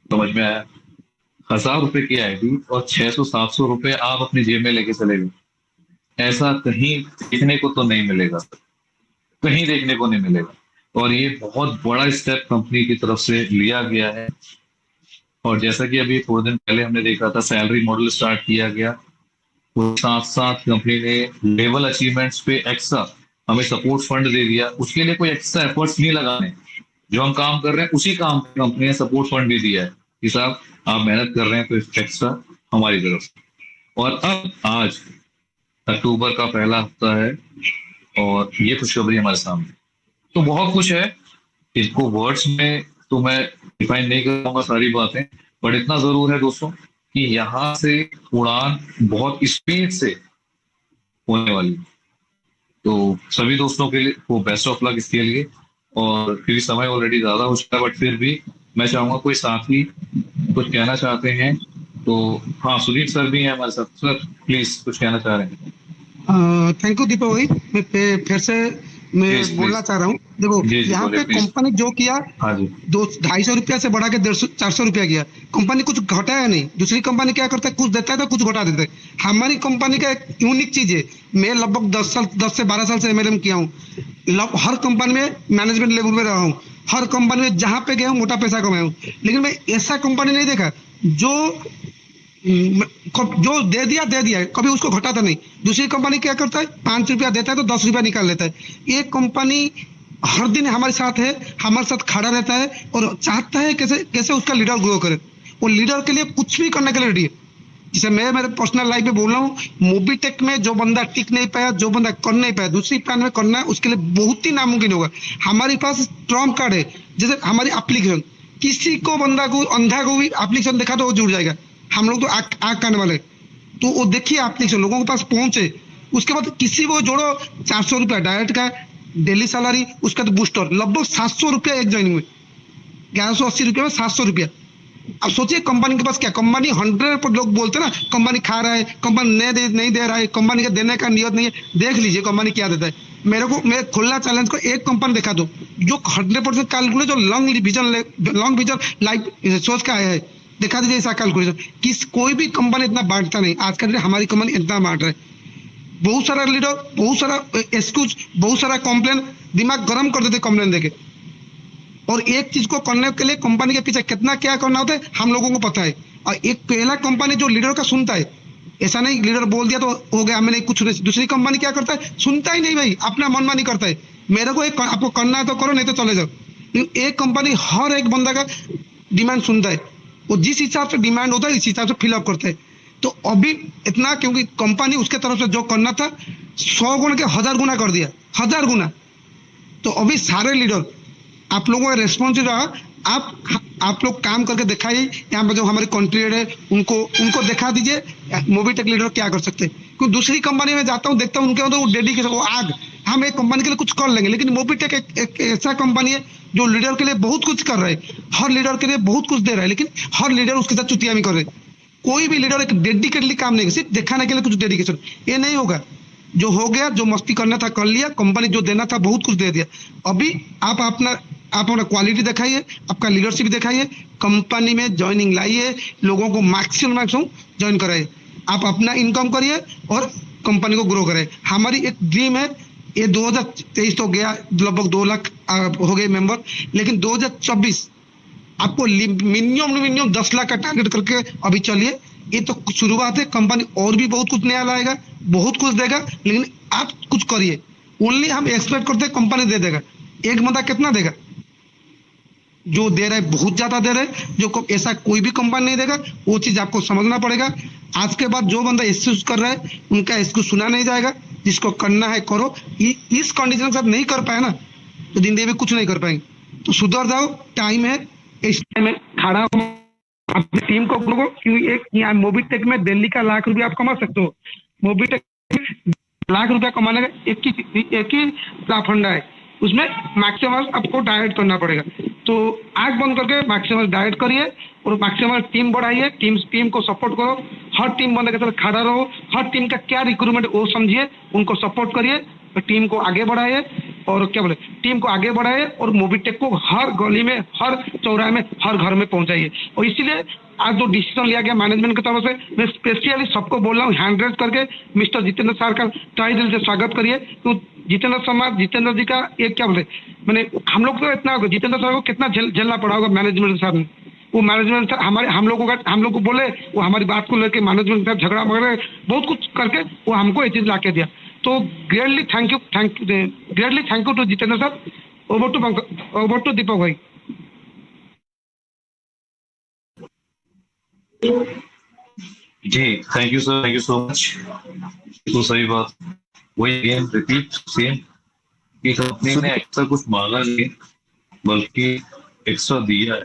समझ में आया? 1000 रुपए की आईडी और 600-700 रुपए आप अपनी जेब में लेके चले गए। ऐसा कहीं देखने को तो नहीं मिलेगा, कहीं देखने को नहीं मिलेगा। और ये बहुत बड़ा स्टेप कंपनी की तरफ से लिया गया है। और जैसा कि अभी थोड़े दिन पहले हमने देखा था, सैलरी मॉडल स्टार्ट किया गया, तो साथ साथ कंपनी ने लेवल अचीवमेंट्स पे एक्स्ट्रा हमें सपोर्ट फंड दे दिया। उसके लिए कोई एक्स्ट्रा एफर्ट्स नहीं लगाने, जो हम काम कर रहे हैं उसी काम पे कंपनी ने सपोर्ट फंड भी दिया है कि साहब आप मेहनत कर रहे हैं तो एक्स्ट्रा हमारी तरफ से। और अब आज अक्टूबर का पहला हफ्ता है और ये खुशखबरी हमारे सामने, तो बहुत कुछ है, इसको वर्ड्स में तो मैं डिफाइन नहीं कर पाऊंगा सारी बातें, पर इतना जरूर है दोस्तों कि यहाँ से उड़ान बहुत स्पीड से होने वाली है। तो सभी दोस्तों के लिए वो बेस्ट ऑफ लक इसके लिए। और फिर समय ऑलरेडी ज्यादा हो चुका है, बट फिर भी मैं चाहूंगा कोई साथी कुछ कहना चाहते हैं तो। हाँ, सुदीप सर भी हैं हमारे साथ। सर प्लीज कुछ कहना चाह रहे हैं? थैंक यू दीपक भाई। मैं फिर से मैं बोलना चाह रहा हूँ, देखो यहाँ पे कंपनी जो किया, 250 रुपया से बढ़ा के 400 रुपया किया। कंपनी कुछ घटाया नहीं। दूसरी कंपनी क्या करता है, कुछ देता है तो कुछ घटा देता है। हमारी कंपनी का एक यूनिक चीज है, मैं लगभग 10 से 12 साल से एमएलएम किया हूँ, हर कंपनी में मैनेजमेंट लेवल में रहा हूँ, हर कंपनी में जहाँ पे गया हूँ मोटा पैसा कमाया हूँ, लेकिन मैं ऐसा कंपनी नहीं देखा जो दे दिया, कभी उसको घटाता नहीं। दूसरी कंपनी क्या करता है, 5 रुपया देता है तो 10 रुपया निकाल लेता है। ये कंपनी हर दिन हमारे साथ है, हमारे साथ खड़ा रहता है और चाहता है कैसे उसका लीडर ग्रो करे। वो लीडर के लिए कुछ भी करने के लिए रेडी है। जैसे मैं मेरे पर्सनल लाइफ में बोल रहा हूँ, मोबिटेक में जो बंदा टिक नहीं पाया, जो बंदा कर नहीं पाया, दूसरी प्लान में करना है, उसके लिए बहुत ही नामुमकिन होगा। हमारे पास ट्रम्प कार्ड है, जैसे हमारी एप्लीकेशन, किसी को बंदा को अंधा को भी एप्लीकेशन देखा तो वो जुड़ जाएगा। हम लोग तो आग करने वाले, तो वो देखिए एप्लीकेशन लोगों के पास पहुंचे, उसके बाद किसी को जोड़ो, 400 रुपया डायरेक्ट का डेली सैलरी, उसका तो बूस्टर लगभग 700 रुपया एक ज्वाइनिंग में, 1180 रुपया में 700 रुपया। अब सोचिए कंपनी के पास क्या, कंपनी 100 लोग बोलते ना कंपनी खा रहा है, कंपनी नहीं दे रहा है, कंपनी का देने का नियत नहीं है। देख लीजिए कंपनी क्या देता है। मैं खुला चैलेंज को एक कंपनी दिखा दो जो 100% कैलकुलेट, जो लॉन्ग विजन लाइफ सोच का आया है, दिखा दीजिए ऐसा कैलकुलेशन। कोई भी कंपनी इतना बांटता नहीं। आज का हमारी कंपनी इतना बांट रहा है। बहुत सारा लीडर, बहुत सारा एक्सक्यूज, बहुत सारा कॉम्प्लेन, दिमाग गर्म कर देते कंप्लेन देके। और एक चीज को करने के लिए कंपनी के पीछे कितना क्या करना होता है हम लोगों को पता है। और एक पहला कंपनी जो लीडर का सुनता है, ऐसा नहीं लीडर बोल दिया तो हो गया, मैंने कुछ नहीं। दूसरी कंपनी क्या करता है, सुनता ही नहीं भाई, अपना मनमानी करता है। मेरे को एक आपको करना है तो करो, नहीं तो चले जाओ। एक कंपनी हर एक बंदा का डिमांड सुनता है, वो जिस हिसाब से डिमांड होता है इस हिसाब से फिलअप करता है। तो अभी इतना, क्योंकि कंपनी उसके तरफ से जो करना था 100 गुना के 1000 गुना कर दिया, 1000 गुना। तो अभी सारे लीडर आप लोगों का रेस्पॉन्सिव रहा, आप लोग काम करके दिखाइए। यहाँ पर जो हमारे कंट्री है उनको दिखा दीजिए मोबीटेक लीडर क्या कर सकते हैं। क्योंकि दूसरी कंपनी में जाता हूँ, देखता हूँ उनके अंदर वो डेडिकेशन, वो आग, हम एक कंपनी के लिए कुछ कर लेंगे। लेकिन मोबीटेक एक ऐसा कंपनी है जो लीडर के लिए बहुत कुछ कर रहा है, हर लीडर के लिए बहुत कुछ दे रहा है, लेकिन हर लीडर उसके साथ चुतियामी कर रहे हैं। कोई भी लीडर एक डेडिकेटली काम नहीं, सिर्फ दिखाने के लिए कुछ डेडिकेशन, ये नहीं होगा। जो हो गया, जो मस्ती करना था कर लिया, कंपनी जो देना था बहुत कुछ दे दिया। अभी आप अपना क्वालिटी दिखाइए, आपका लीडरशिप दिखाइए, कंपनी में ज्वाइनिंग लाइए, लोगों को मैक्सिमम ज्वाइन कराइए, आप अपना इनकम करिए और कंपनी को ग्रो कराइए। हमारी एक ड्रीम है, ये 2023 तो गया, लगभग 2 लाख हो गए मेंबर, लेकिन 2024 आपको मिनिमम 10 लाख का टारगेट करके अभी चलिए। ये तो शुरुआत है, कंपनी और भी बहुत कुछ नया लाएगा, बहुत कुछ देगा, लेकिन आप कुछ करिए। ओनली हम एक्सपेक्ट करते हैं कंपनी दे देगा, एक बंदा कितना देगा? जो दे रहा है बहुत ज्यादा दे रहा है, जो ऐसा कोई भी कंपनी नहीं देगा। वो चीज आपको समझना पड़ेगा। आज के बाद जो बंदा एक्सक्यूज कर रहा है उनका एक्सक्यूज सुना नहीं जाएगा, जिसको करना है करो। इस कंडीशन के साथ नहीं कर पाए ना तो जिंदगी में कुछ नहीं कर पाएंगे। तो सुधर जाओ, टाइम है, इस टाइम में खड़ा हो, अपनी टीम को ग्रो, क्योंकि एक यहाँ मोबीटेक में दिल्ली का लाख रुपया आप कमा सकते हो। मोबीटेक लाख रुपया कमाने का एक ही फंडा है, उसमें मैक्सिमम आपको डायरेक्ट करना पड़ेगा। तो आंख बंद करके मैक्सिमम डायरेक्ट करिए और मैक्सिमम टीम बढ़ाइए, टीम को सपोर्ट करो, हर टीम बंदे के साथ खड़ा रहो, हर टीम का क्या रिक्रूटमेंट वो समझिए, उनको सपोर्ट करिए, टीम को आगे बढ़ाइए। और क्या बोले, टीम को आगे बढ़ाइए और मोबीटेक को हर गली में, हर चौराहे में, हर घर में पहुंचाइए। और इसीलिए आज जो डिसीजन लिया गया मैनेजमेंट की तरफ से, मैं स्पेशली सबको बोल रहा हूँ, हैंड रेज करके मिस्टर जितेंद्र सर का तहे दिल से स्वागत करिए। तो जितेंद्र जी का एक क्या बोले, मैंने हम लोग को इतना, जितेंद्र सर को कितना झेलना पड़ा होगा मैनेजमेंट सर ने। वो मैनेजमेंट सर हम लोग को बोले, वो हमारी बात को लेकर मैनेजमेंट सर झगड़ा वगैरह बहुत कुछ करके वो हमको ये चीज ला के दिया। तो greatly thank you to Jitendra sir. Over to Deepak भाई। जी thank you sir, thank you so much. तो सही बात, वही अगेन रिपीट सेम कि कंपनी ने एक्स्ट्रा कुछ मांगा नहीं बल्कि एक्स्ट्रा दिया है।